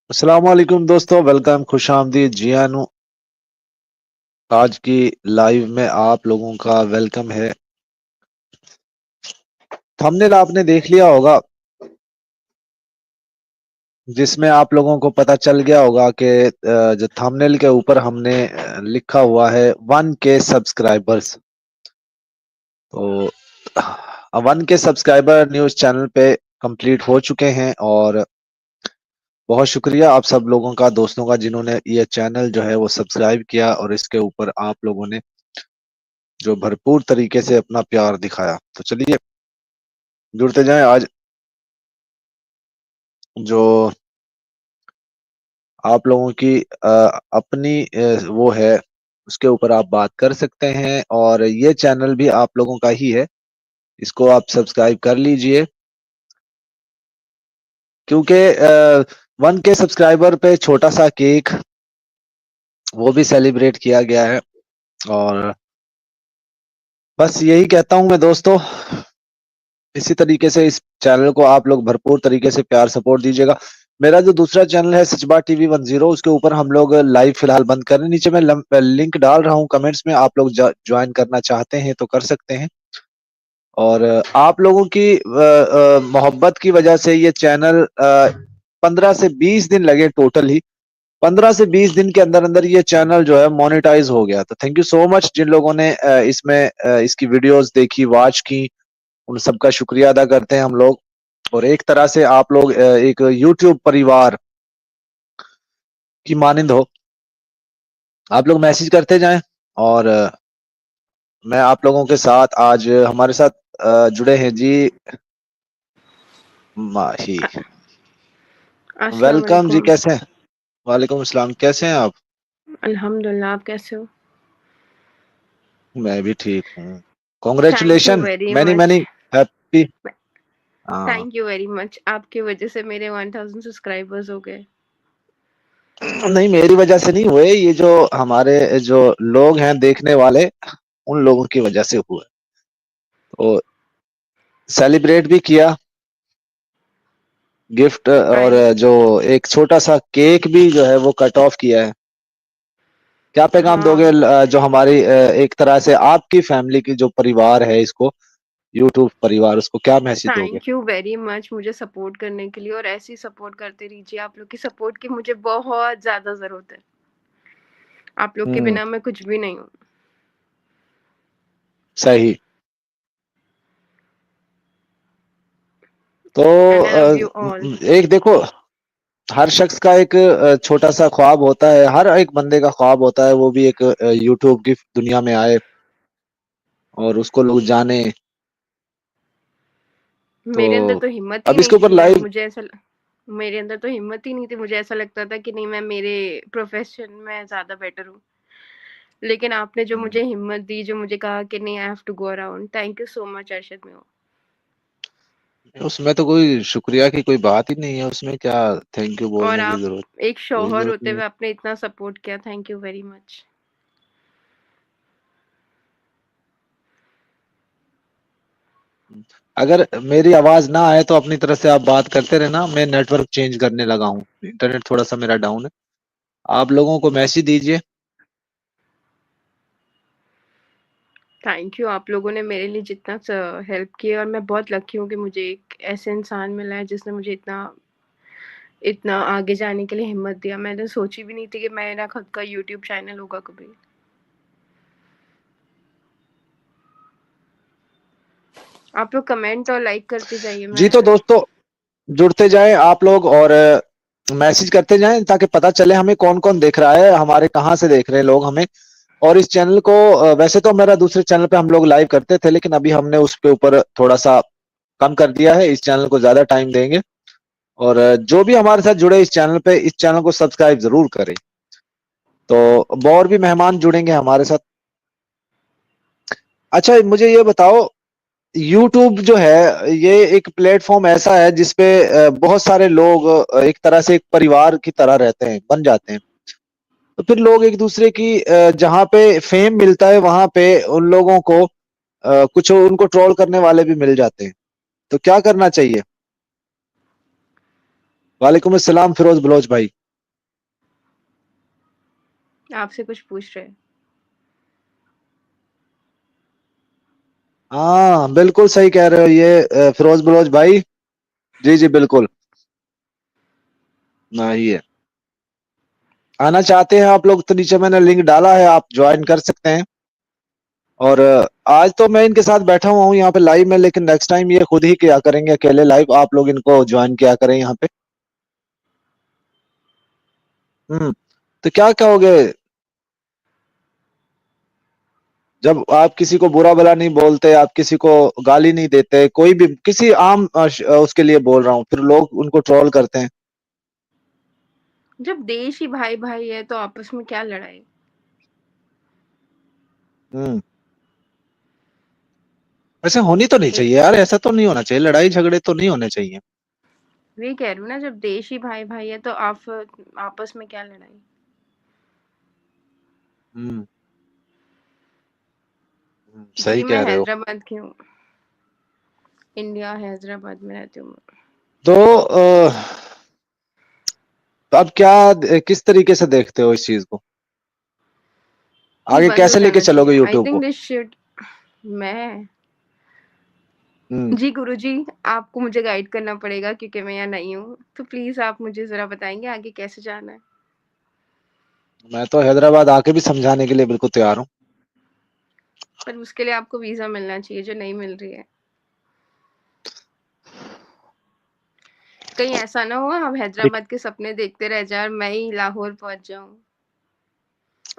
अस्सलाम वालेकुम दोस्तों, वेलकम, खुश आमदीद, जी आनू। आज की लाइव में आप लोगों का वेलकम है। थंबनेल आपने देख लिया होगा, जिसमें आप लोगों को पता चल गया होगा कि जो थंबनेल के ऊपर हमने लिखा हुआ है 1K सब्सक्राइबर्स। तो 1K सब्सक्राइबर न्यूज चैनल पे कंप्लीट हो चुके हैं और बहुत शुक्रिया आप सब लोगों का, दोस्तों का, जिन्होंने ये चैनल जो है वो सब्सक्राइब किया और इसके ऊपर आप लोगों ने जो भरपूर तरीके से अपना प्यार दिखाया। तो चलिए जुड़ते जाएं। आज जो आप लोगों की अपनी वो है, उसके ऊपर आप बात कर सकते हैं और ये चैनल भी आप लोगों का ही है, इसको आप सब्सक्राइब कर लीजिए, क्योंकि 1K सब्सक्राइबर पे छोटा सा केक वो भी सेलिब्रेट किया गया है। और बस यही कहता हूं मैं दोस्तों, इसी तरीके से इस चैनल को आप लोग भरपूर तरीके से प्यार सपोर्ट दीजिएगा। मेरा जो दूसरा चैनल है सचबा टीवी 10, उसके ऊपर हम लोग लाइव फिलहाल बंद कर रहे हैं। नीचे मैं लिंक डाल रहा हूँ कमेंट्स में, आप लोग ज्वाइन करना चाहते हैं तो कर सकते हैं। और आप लोगों की मोहब्बत की वजह से ये चैनल 15 से 20 दिन लगे, टोटल ही 15 से 20 दिन के अंदर अंदर ये चैनल जो है मोनेटाइज हो गया। तो थैंक यू सो मच जिन लोगों ने इसमें इसकी वीडियोस देखी, वॉच की, उन सबका शुक्रिया अदा करते हैं हम लोग। और एक तरह से आप लोग एक यूट्यूब परिवार की मानिंद हो, आप लोग मैसेज करते जाएं। और मैं आप लोगों के साथ आज हमारे साथ जुड़े हैं जी माही। अस्सलाम वेलकम जी, वालेकुम। कैसे हैं? वालेकुम अस्सलाम, कैसे हैं आप? अल्हम्दुलिल्लाह, आप कैसे हो? मैं भी ठीक हूँ। Thank you congratulation, very many much. Many happy. हाँ, थैंक यू वेरी मच, आपकी वजह से मेरे 1000 सब्सक्राइबर्स हो गए। नहीं मेरी वजह से नहीं हुए, ये जो हमारे जो लोग हैं देखने वाले, उन लोगों की वजह से हुए। तो सेलिब्रेट भी किया, गिफ्ट और आई जो एक छोटा सा केक भी जो है वो कट ऑफ किया है। क्या पैगाम दोगे हाँ, जो हमारी एक तरह से आपकी फैमिली की जो परिवार है, इसको यूट्यूब परिवार, उसको क्या मैसेज दोगे? थैंक यू वेरी मच मुझे सपोर्ट करने के लिए, और ऐसे ही सपोर्ट करते रहिए। आप लोग की सपोर्ट की मुझे बहुत ज़्यादा ज़रूरत है। आप लोग के हम्म, बिना मैं कुछ भी नहीं हूँ। सही। तो and I love you all. एक देखो, हर शख्स का एक छोटा सा ख्वाब होता है, हर एक बंदे का ख्वाब होता है, वो भी एक यूट्यूब की दुनिया में आए और उसको लोग जाने। तो मेरे अंदर तो हिम्मत ही अब नहीं इसके ऊपर थी यार, लाइव, मेरे अंदर तो हिम्मत ही नहीं थी। मुझे ऐसा लगता था कि नहीं, मैं मेरे प्रोफेशन में ज़्यादा बेटर हूँ। लेकिन आपने जो मुझे हिम्मत दी, जो मुझे कहा कि नहीं, I have to go around, thank you so much Arshad मेरा। उसमें तो कोई शुक्रिया की कोई बात ही नहीं है, उसमें क्या थैंक यू और बोलने की आप जरूरत? एक कोई शौहर जरूरत होते नहीं है। हुए आपने इतना सपोर्ट किया, थैंक यू वेरी मच। अगर मेरी आवाज ना आए तो अपनी तरफ से आप बात करते रहना, मैं नेटवर्क चेंज करने लगा हूँ, इंटरनेट थोड़ा सा मेरा डाउन है। आप लोगों को मैसेज दीजिए। थैंक यू, आप लोगों ने मेरे लिए जितना हेल्प किया, और मैं बहुत लकी हूँ कि मुझे एक ऐसे इंसान मिला है जिसने मुझे इतना इतना आगे जाने के लिए हिम्मत दिया। मैंने सोची भी नहीं थी कि मेरा खुद का यूट्यूब चैनल होगा कभी। आप लोग कमेंट और लाइक करते जाइए। जी मैं तो दोस्तों, जुड़ते जाएं आप लोग और मैसेज करते जाएं, ताकि पता चले हमें कौन कौन देख रहा है, हमारे कहाँ से देख रहे हैं लोग हमें। और इस चैनल को वैसे तो मेरा दूसरे चैनल पे हम लोग लाइव करते थे, लेकिन अभी हमने उसके ऊपर थोड़ा सा कम कर दिया है, इस चैनल को ज्यादा टाइम देंगे। और जो भी हमारे साथ जुड़े इस चैनल पे, इस चैनल को सब्सक्राइब जरूर करें। तो और भी मेहमान जुड़ेंगे हमारे साथ। अच्छा मुझे ये बताओ, यूट्यूब जो है ये एक प्लेटफॉर्म ऐसा है जिसपे बहुत सारे लोग एक तरह से एक परिवार की तरह रहते हैं, बन जाते हैं। तो फिर लोग एक दूसरे की जहाँ पे फेम मिलता है वहां पे उन लोगों को कुछ उनको ट्रोल करने वाले भी मिल जाते हैं। तो क्या करना चाहिए? वालेकुम अस्सलाम फिरोज बलोच भाई। आपसे कुछ पूछ रहे हैं। हाँ बिल्कुल सही कह रहे हो, ये फिरोज बलोच भाई। जी जी बिल्कुल। नहीं है, आना चाहते हैं आप लोग तो नीचे मैंने लिंक डाला है, आप ज्वाइन कर सकते हैं। और आज तो मैं इनके साथ बैठा हुआ हूँ यहाँ पे लाइव में, लेकिन नेक्स्ट टाइम ये खुद ही किया करेंगे अकेले लाइव, आप लोग इनको ज्वाइन किया करें यहाँ पे। तो क्या कहोगे जब आप किसी को बुरा भला नहीं बोलते, आप किसी को गाली नहीं देते, कोई भी किसी आम उसके लिए बोल रहा हूँ, फिर लोग उनको ट्रोल करते हैं। जब देश ही भाई भाई है तो आपस में क्या लड़ाई। हम्म ऐसे होनी तो नहीं एक चाहिए यार, ऐसा तो नहीं होना चाहिए, लड़ाई झगड़े तो नहीं होने चाहिए। वही कह रही हूँ ना, जब देश ही भाई भाई है तो आप आपस में क्या लड़ाई। हम्म जी सही मैं कह रहे हो। हैदराबाद की हूँ, इंडिया हैदराबाद में रहती हूँ मैं। तो अब क्या, किस तरीके से देखते हो इस चीज को, ये आगे बंद हो कैसे लेके जाना चलोगे चाहिए, आई यूट्यूब थिंक को? This should. मैं हम्म जी गुरुजी, आपको मुझे गाइड करना पड़ेगा क्योंकि मैं यहाँ नहीं हूँ, तो प्लीज आप मुझे जरा बताएंगे आगे कैसे जाना है। मैं तो हैदराबाद आके भी समझाने के लिए बिल्कुल तैयार हूँ। पर उसके लिए आपको वीजा मिलना चाहिए जो नहीं मिल रही है। कहीं ऐसा ना हो हम ठीक। हैदराबाद के सपने देखते रह जाए और मैं ही लाहौर पहुंच जाऊं।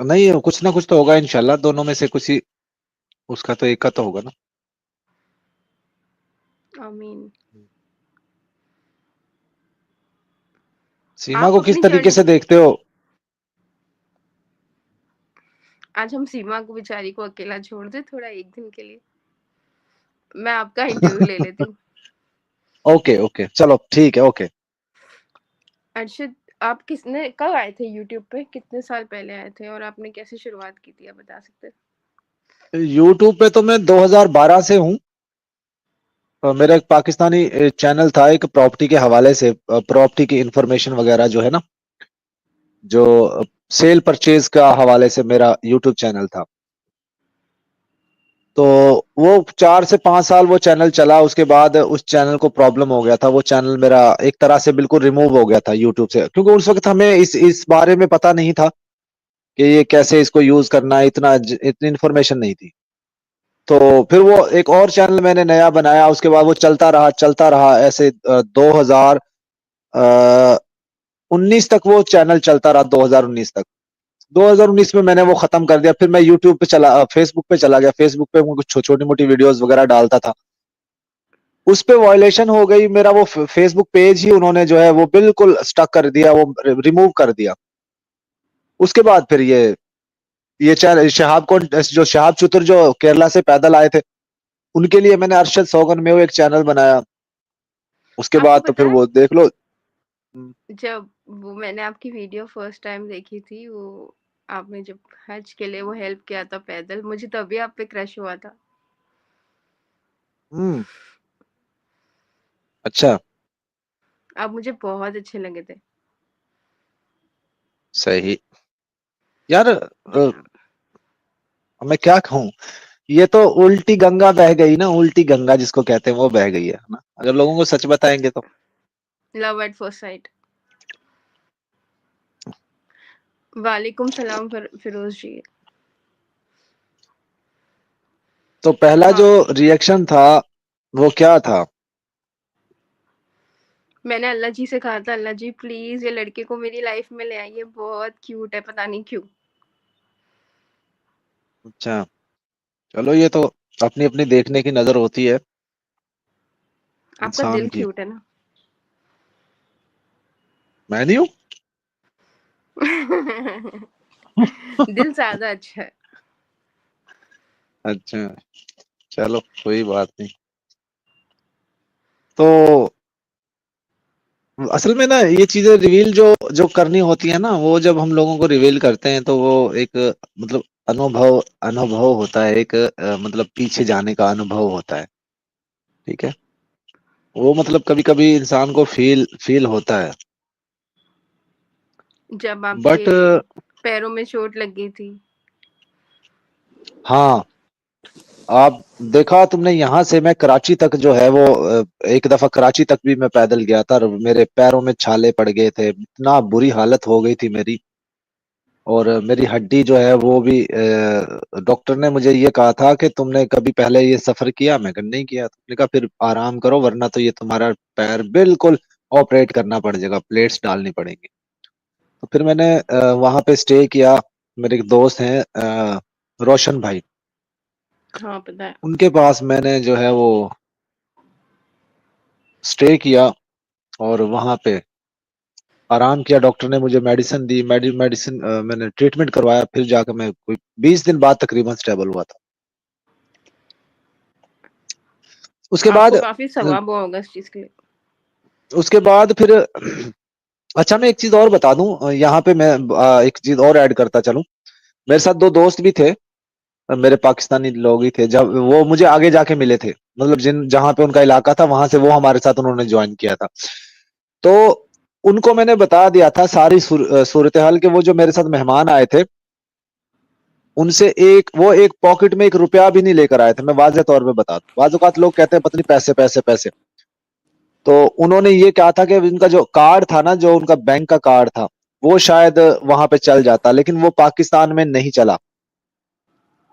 नहीं कुछ ना कुछ तो होगा इंशाल्लाह, दोनों में से कुछ ही, उसका तो एक का तो होगा ना। आमीन। सीमा आप को किस अपनी तरीके जर्नी, से देखते हो? आज हम सीमा को बेचारी को अकेला छोड़ दे थोड़ा एक दिन के लिए, मैं आपका इंटरव्यू ले लेती हूँ। ओके ओके चलो ठीक है ओके। अर्शद, आप किसने कब आए थे यूट्यूब पे, कितने साल पहले आए थे और आपने कैसे शुरुआत की थी, आप बता सकते हैं? यूट्यूब पे तो मैं 2012 से हूँ। मेरा एक पाकिस्तानी चैनल था, एक प्रॉपर्टी के हवाले से, प्रॉपर्टी की इंफॉर्मेशन वगैरह जो है ना, जो सेल परचेज का हवाले से मेरा यूट्यूब चैनल था। तो वो 4 से 5 साल वो चैनल चला, उसके बाद उस चैनल को प्रॉब्लम हो गया था, वो चैनल मेरा एक तरह से बिल्कुल रिमूव हो गया था यूट्यूब से, क्योंकि उस वक्त हमें इस बारे में पता नहीं था कि ये कैसे इसको यूज करना है, इतनी इन्फॉर्मेशन नहीं थी। तो फिर वो एक और चैनल मैंने नया बनाया, उसके बाद वो चलता रहा ऐसे 2019 तक वो चैनल चलता रहा, 2019 तक। 2019 में मैंने वो खत्म कर दिया, फिर मैं यूट्यूब पे चला, फेसबुक पे चला गया, फेसबुक पे मैं कुछ छोटी मोटी वीडियोस वगैरह डालता था। उस पे वायलेशन हो गई, मेरा वो फेसबुक पेज ही उन्होंने जो है वो बिल्कुल स्टक कर दिया, वो रिमूव कर दिया। उसके बाद फिर ये चैनल शहाब को, जो शहाब चतुर जो केरला से पैदल आए थे, उनके लिए मैंने अरशद सौगन में वो एक चैनल बनाया। उसके आपको बाद तो पता फिर है, वो देख लो। जब वो मैंने आपकी वीडियो फर्स्ट टाइम देखी थी, वो आपने जब हज के लिए वो हेल्प किया था पैदल, मुझे तभी आप पे क्रश हुआ था। हम्म अच्छा। आप मुझे बहुत अच्छे लगे थे। सही। यार या मैं क्या कहूँ, ये तो उल्टी गंगा बह गई ना, उल्टी गंगा जिसको कहते हैं वो बह गई है ना, अगर लोगों को सच बताएंगे तो। Love at first sight. वालेकुम सलाम फिरोज जी। तो पहला जो हाँ, रिएक्शन था वो क्या था? मैंने अल्लाह जी से कहा था, अल्लाह जी प्लीज ये लड़के को मेरी लाइफ में ले आइए, बहुत क्यूट है, पता नहीं क्यों। अच्छा चलो, ये तो अपनी अपनी देखने की नजर होती है आपका इंसान दिल की। क्यूट है ना। मैं नहीं हूँ। दिल ज्यादा अच्छा है। अच्छा चलो कोई बात नहीं। तो असल में ना ये चीजें रिवील जो जो करनी होती है ना, वो जब हम लोगों को रिवील करते हैं तो वो एक मतलब अनुभव अनुभव होता है, एक मतलब पीछे जाने का अनुभव होता है। ठीक है, वो मतलब कभी कभी इंसान को फील फील होता है। जब बट आपके पैरों में चोट लग गई थी? हाँ, आप देखा तुमने, यहाँ से मैं कराची तक जो है वो एक दफा कराची तक भी मैं पैदल गया था और मेरे पैरों में छाले पड़ गए थे, इतना बुरी हालत हो गई थी मेरी। और मेरी हड्डी जो है वो भी डॉक्टर ने मुझे ये कहा था कि तुमने कभी पहले ये सफर किया? मैं कहा नहीं किया। तुमने कहा फिर आराम करो, वरना तो ये तुम्हारा पैर बिल्कुल ऑपरेट करना पड़ जाएगा, प्लेट्स डालनी पड़ेंगी। तो फिर मैंने वहां पे स्टे किया। मेरे एक दोस्त हैं रोशन भाई, हाँ, पता है। उनके पास मैंने जो है वो स्टे किया और वहां पे आराम किया। डॉक्टर ने मुझे मेडिसिन दी, मेडिसिन मैंने ट्रीटमेंट करवाया, फिर जाकर मैं कोई 20 दिन बाद तकरीबन स्टेबल हुआ था। उसके बाद आपको काफ़ी सवाब हुआ होगा इस चीज़ के लिए। उसके बाद फिर अच्छा, मैं एक चीज और बता दूं, यहाँ पे मैं एक चीज और ऐड करता चलूं। मेरे साथ दो दोस्त भी थे, मेरे पाकिस्तानी लोग ही थे, जब वो मुझे आगे जाके मिले थे, मतलब जिन जहां पे उनका इलाका था वहां से वो हमारे साथ उन्होंने ज्वाइन किया था। तो उनको मैंने बता दिया था सारी सूरत हाल के। वो जो मेरे साथ मेहमान आए थे, उनसे वो एक पॉकेट में 1 रुपया भी नहीं लेकर आए थे। मैं वाज़ेह तौर पे बता दूं, बाज़ औक़ात लोग कहते हैं पता नहीं पैसे पैसे पैसे। तो उन्होंने ये कहा था कि उनका जो कार्ड था ना, जो उनका बैंक का कार्ड था, वो शायद वहां पे चल जाता, लेकिन वो पाकिस्तान में नहीं चला।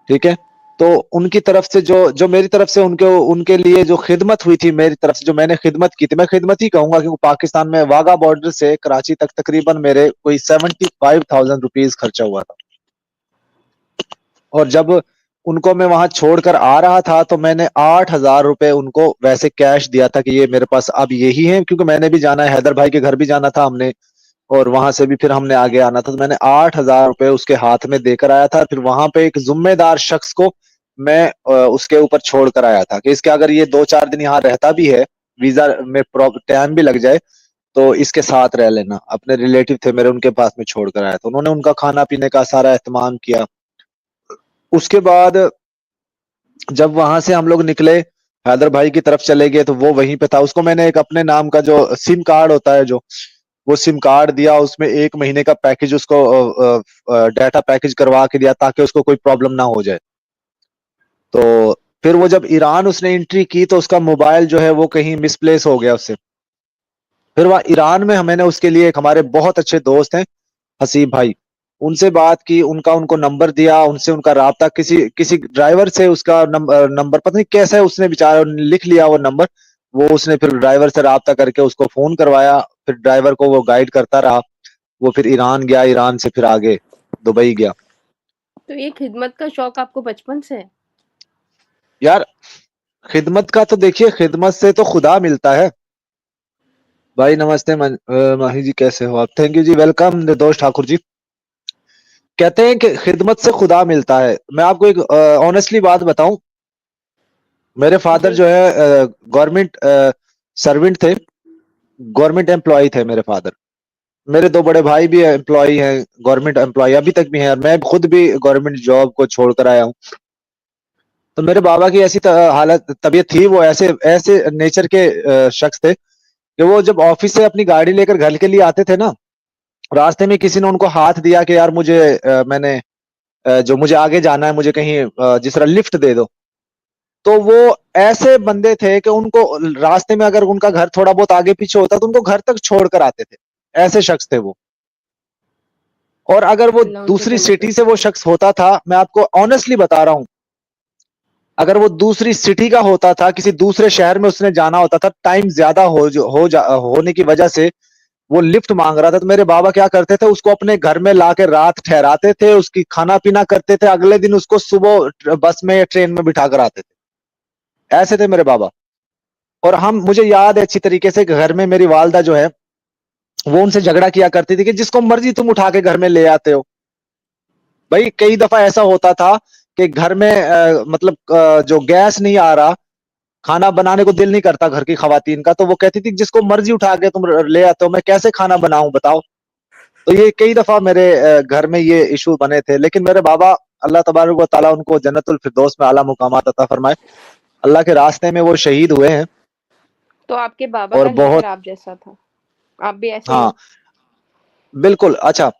ठीक है। तो उनकी तरफ से जो जो मेरी तरफ से उनके उनके लिए जो खिदमत हुई थी, मेरी तरफ से जो मैंने खिदमत की थी, मैं खिदमत ही कहूंगा, क्योंकि पाकिस्तान में वाघा बॉर्डर से कराची तक तकरीबन मेरे कोई 75,000 रुपीज खर्चा हुआ था। और जब उनको मैं वहां छोड़कर आ रहा था तो मैंने 8,000 रुपए उनको वैसे कैश दिया था कि ये मेरे पास अब यही है, क्योंकि मैंने भी जाना है, हैदर भाई के घर भी जाना था हमने, और वहां से भी फिर हमने आगे आना था। तो मैंने 8,000 रुपए उसके हाथ में देकर आया था। फिर वहां पे एक जिम्मेदार शख्स को मैं उसके ऊपर छोड़ कर आया था कि इसके अगर ये 2-4 दिन यहाँ रहता भी है, वीजा में टाइम भी लग जाए, तो इसके साथ रह लेना। अपने रिलेटिव थे मेरे, उनके पास में छोड़ कर आया था। उन्होंने उनका खाना पीने का सारा एहतमाम किया। उसके बाद जब वहां से हम लोग निकले, हैदर भाई की तरफ चले गए, तो वो वहीं पे था। उसको मैंने एक अपने नाम का जो सिम कार्ड होता है, जो वो सिम कार्ड दिया, उसमें 1 महीने का पैकेज उसको डाटा पैकेज करवा के दिया, ताकि उसको कोई प्रॉब्लम ना हो जाए। तो फिर वो जब ईरान उसने एंट्री की, तो उसका मोबाइल जो है वो कहीं मिसप्लेस हो गया उससे। फिर वहाँ ईरान में मैंने उसके लिए, एक हमारे बहुत अच्छे दोस्त हैं हसीब भाई, उनसे बात की, उनको नंबर दिया, उनसे उनका राब्ता, किसी किसी ड्राइवर से उसका नंबर पता नहीं कैसे उसने बेचारा लिख लिया वो नंबर। वो उसने फिर ड्राइवर से राब्ता करके उसको फोन करवाया, फिर ड्राइवर को वो गाइड करता रहा। वो फिर ईरान गया, ईरान से फिर आगे दुबई गया। तो ये खिदमत का शौक आपको बचपन से है? यार, खिदमत का तो देखिए, खिदमत से तो खुदा मिलता है। भाई नमस्ते, माही जी कैसे हो आप? थैंक यू जी, वेलकम निर्दोष ठाकुर जी। कहते हैं कि खिदमत से खुदा मिलता है। मैं आपको एक ऑनेस्टली बात बताऊं, मेरे फादर जी। जो है गवर्नमेंट सर्वेंट थे, गवर्नमेंट एम्प्लॉय थे मेरे फादर। मेरे दो बड़े भाई भी एम्प्लॉय हैं, गवर्नमेंट एम्प्लॉय अभी तक भी हैं, और मैं खुद भी गवर्नमेंट जॉब को छोड़कर आया हूँ। तो मेरे बाबा की ऐसी हालत तबीयत थी, वो ऐसे ऐसे नेचर के शख्स थे कि वो जब ऑफिस से अपनी गाड़ी लेकर घर के लिए आते थे ना, रास्ते में किसी ने उनको हाथ दिया कि यार मुझे जो मुझे आगे जाना है, मुझे कहीं जिस तरह लिफ्ट दे दो। तो वो ऐसे बंदे थे कि उनको रास्ते में अगर उनका घर थोड़ा बहुत आगे पीछे होता तो उनको घर तक छोड़कर आते थे। ऐसे शख्स थे वो। और अगर वो अल्लाह उनकी दूसरी जन्नत सिटी से वो नसीब करे। शख्स होता था, मैं आपको ऑनेस्टली बता रहा हूं, अगर वो दूसरी सिटी का होता था, किसी दूसरे शहर में उसने जाना होता था, टाइम ज्यादा होने की वजह से वो लिफ्ट मांग रहा था, तो मेरे बाबा क्या करते थे, उसको अपने घर में लाके रात ठहराते थे, उसकी खाना पीना करते थे, अगले दिन उसको सुबह बस में या ट्रेन में बिठा कर आते थे। ऐसे थे मेरे बाबा। और हम मुझे याद है अच्छी तरीके से, घर में मेरी वालदा जो है वो उनसे झगड़ा किया करती थी कि जिसको मर्जी तुम उठा के घर में ले आते हो। भाई कई दफा ऐसा होता था कि घर में मतलब जो गैस नहीं आ रहा, खाना बनाने को दिल नहीं करता घर की खवातीन का, तो वो कहती थी जिसको मर्जी उठा के तुम ले आते हो, मैं कैसे खाना बनाऊं बताओ। तो ये कई दफा मेरे घर में ये इशू बने थे, लेकिन मेरे बाबा, अल्लाह तबारक व तआला उनको जन्नतुल फिरदौस में आला मुकामात अता फरमाए, अल्लाह के रास्ते में वो शहीद हुए हैं। तो आपके बाबा और का नेचर बहुत, आप जैसा था? आप भी ऐसे ही हाँ, हो? बिल्कुल, अच्छा,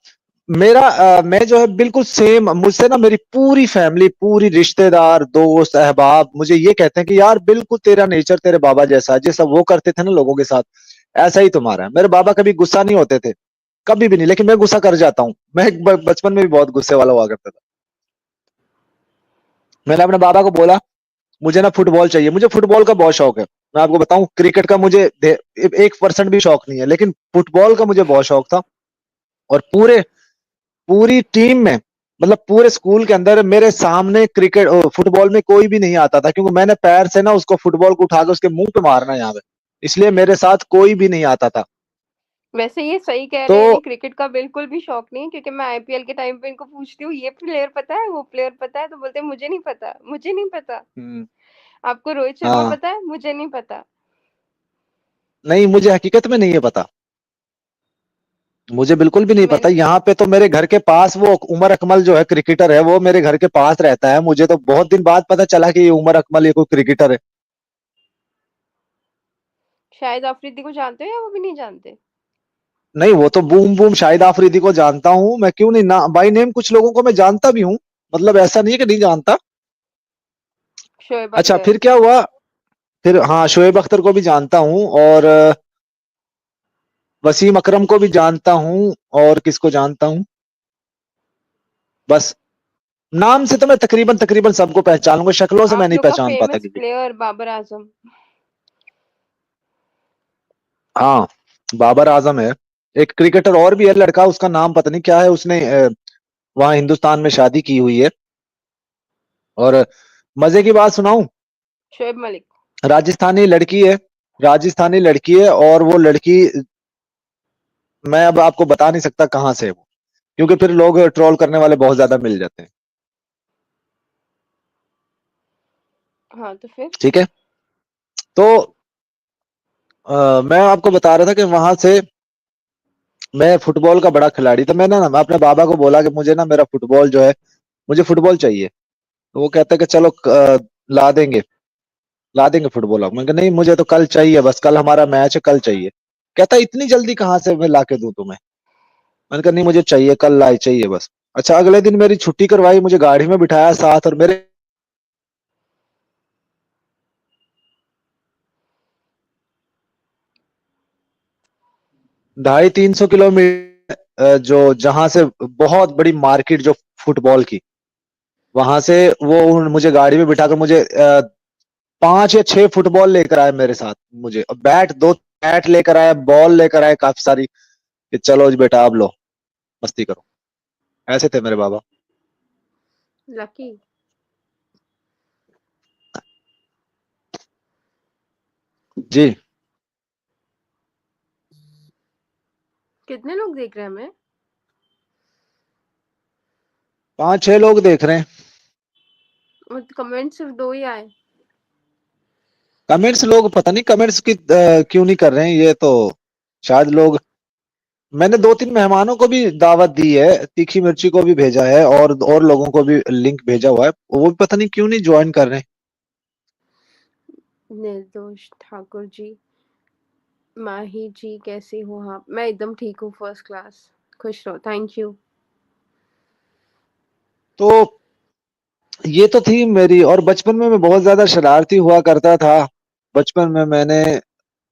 मैं जो है बिल्कुल सेम, मुझसे ना मेरी पूरी फैमिली, पूरी रिश्तेदार, दोस्त, अहबाब मुझे ये कहते हैं कि यार बिल्कुल तेरा नेचर तेरे बाबा जैसा है, जैसा वो करते थे ना लोगों के साथ, ऐसा ही तुम्हारा है। मेरे बाबा कभी गुस्सा नहीं होते थे, कभी भी नहीं, लेकिन मैं गुस्सा कर जाता हूँ। मैं बचपन में भी बहुत गुस्से वाला हुआ करता था। मैंने अपने बाबा को बोला, मुझे ना फुटबॉल चाहिए, मुझे फुटबॉल का बहुत शौक है। मैं आपको बताऊं, क्रिकेट का मुझे 1% भी शौक नहीं है, लेकिन फुटबॉल का मुझे बहुत शौक था। और पूरी टीम में, मतलब पूरे स्कूल के अंदर मेरे सामने फुटबॉल में कोई भी नहीं आता था, क्योंकि मैंने पैर से ना उसको फुटबॉल को उठा के उसके मुंह पे मारना है यहाँ पे, इसलिए मेरे साथ कोई भी नहीं आता था। वैसे ये सही कह रहे तो हैं, इन्हें क्रिकेट का बिल्कुल भी शौक नहीं है, क्योंकि मैं आईपीएल के टाइम पे इनको पूछती हूँ ये प्लेयर पता है, वो प्लेयर पता है, तो बोलते हैं मुझे नहीं पता, मुझे नहीं पता। हम्म, आपको रोहित शर्मा हाँ, पता है? मुझे नहीं पता। नहीं मुझे हकीकत में नहीं है पता, मुझे बिल्कुल भी नहीं पता। मैंने यहाँ पे तो मेरे घर के पास वो उमर अकमल जो है क्रिकेटर है, वो मेरे घर के पास रहता है, मुझे तो बहुत दिन बाद पता चला कि ये उमर अकमल ये कोई क्रिकेटर है। शायद अफरीदी को जानते हो या वो भी नहीं जानते? नहीं, वो तो बूम बूम शाहिद आफरीदी को जानता हूँ मैं, क्यों नहीं, ना बाई नेम कुछ लोगों को मैं जानता भी हूँ, मतलब ऐसा नहीं है कि नहीं जानता। शोएब अच्छा, अख्तर। फिर क्या हुआ? फिर हाँ, शोएब अख्तर को भी जानता हूँ, और वसीम अकरम को भी जानता हूँ, और किसको जानता हूँ, बस नाम से तो मैं तकरीबन तकरीबन सबको पहचान लूंगा, शक्लों से मैं आप नहीं लोग का पहचान पाता फेमस किसी को। प्लेयर बाबर आजम। हाँ, बाबर आजम है। एक क्रिकेटर और भी है लड़का, उसका नाम पता नहीं क्या है, उसने वहाँ हिंदुस्तान में शादी की हुई है। और मजे की बात सुनाऊं, शोएब मलिक। राजस्थानी लड़की है, राजस्थानी लड़की है, और वो लड़की, मैं अब आपको बता नहीं सकता कहाँ से है वो, क्योंकि फिर लोग ट्रोल करने वाले बहुत ज्यादा मिल जाते हैं। हाँ तो फिर? ठीक है, तो मैं आपको बता रहा था कि वहां से मैं फुटबॉल का बड़ा खिलाड़ी था। मैंने ना अपने बाबा को बोला कि मुझे ना मेरा फुटबॉल जो है, मुझे फुटबॉल चाहिए। तो वो कहते हैं कि चलो ला देंगे, ला देंगे फुटबॉल। आप, मैं कहा नहीं, मुझे तो कल चाहिए, बस कल हमारा मैच है, कल चाहिए। कहता इतनी जल्दी कहाँ से मैं ला के दूं तुम्हें? मैंने कहा नहीं, मुझे चाहिए, कल लाए चाहिए बस। अच्छा, अगले दिन मेरी छुट्टी करवाई, मुझे गाड़ी में बिठाया साथ, और मेरे 250-300 किलोमीटर, जो जहां से बहुत बड़ी मार्केट जो फुटबॉल की, वहां से वो मुझे गाड़ी में बिठाकर मुझे 5 या 6 फुटबॉल लेकर आए मेरे साथ, मुझे और बैट लेकर आए, बॉल लेकर आए काफी सारी, कि चलो जी बेटा अब लो, मस्ती करो। ऐसे थे मेरे बाबा। लकी। जी, कितने लोग देख रहे हैं हमें? 5-6 लोग देख रहे हैं। कमेंट सिर्फ 2 ही आए। कमेंट्स लोग पता नहीं कमेंट्स की क्यों नहीं कर रहे हैं, ये तो शायद लोग, मैंने 2-3 मेहमानों को भी दावत दी है, तीखी मिर्ची को भी भेजा है, और लोगों को भी लिंक भेजा हुआ है, वो भी पता नहीं क्यों नहीं ज्वाइन कर रहे हैं। निर्दोष ठाकुर जी। माही जी कैसी हो आप? मैं एकदम ठीक हूँ, फर्स्ट क्लास। खुश रहो, थैंक यू। तो ये तो थी मेरी, और बचपन में मैं बहुत ज्यादा शरारती हुआ करता था। बचपन में मैंने,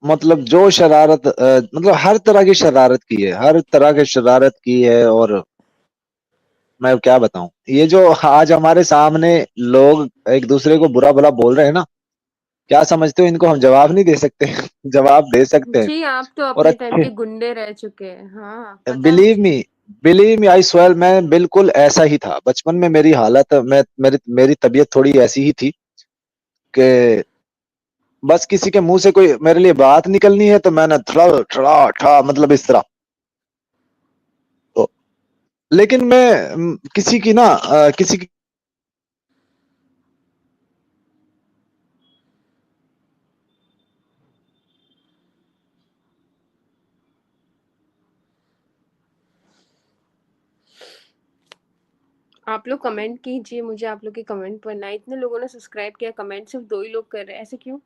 मतलब जो शरारत, मतलब हर तरह की शरारत की है, हर तरह की शरारत की है। और मैं क्या बताऊं, ये जो आज हमारे सामने लोग एक दूसरे को बुरा भला बोल रहे हैं ना, क्या समझते हो, इनको हम जवाब नहीं दे सकते? जवाब दे सकते हैं। जी, आप तो और अपने टाइम अच्छे, के गुंडे रह चुके हैं। हाँ, पता है बिलीव मुझे। मी, बिलीव मी, आई स्वेयर, मैं बिल्कुल ऐसा ही था बचपन में। मेरी हालत, मैं मेरी तबीयत थोड़ी ऐसी ही थी कि बस किसी के मुंह से कोई मेरे लिए बात निकलनी है तो मैंने थड़ा थड़ा ठा, मतलब इस तरह। तो लेकिन मैं किसी की ना, किसी की, आप लोग कमेंट कीजिए, मुझे आप लोग के कमेंट पढ़ना है। इतने लोगों ने सब्सक्राइब किया, कमेंट सिर्फ 2 ही लोग कर रहे हैं, ऐसे क्यों?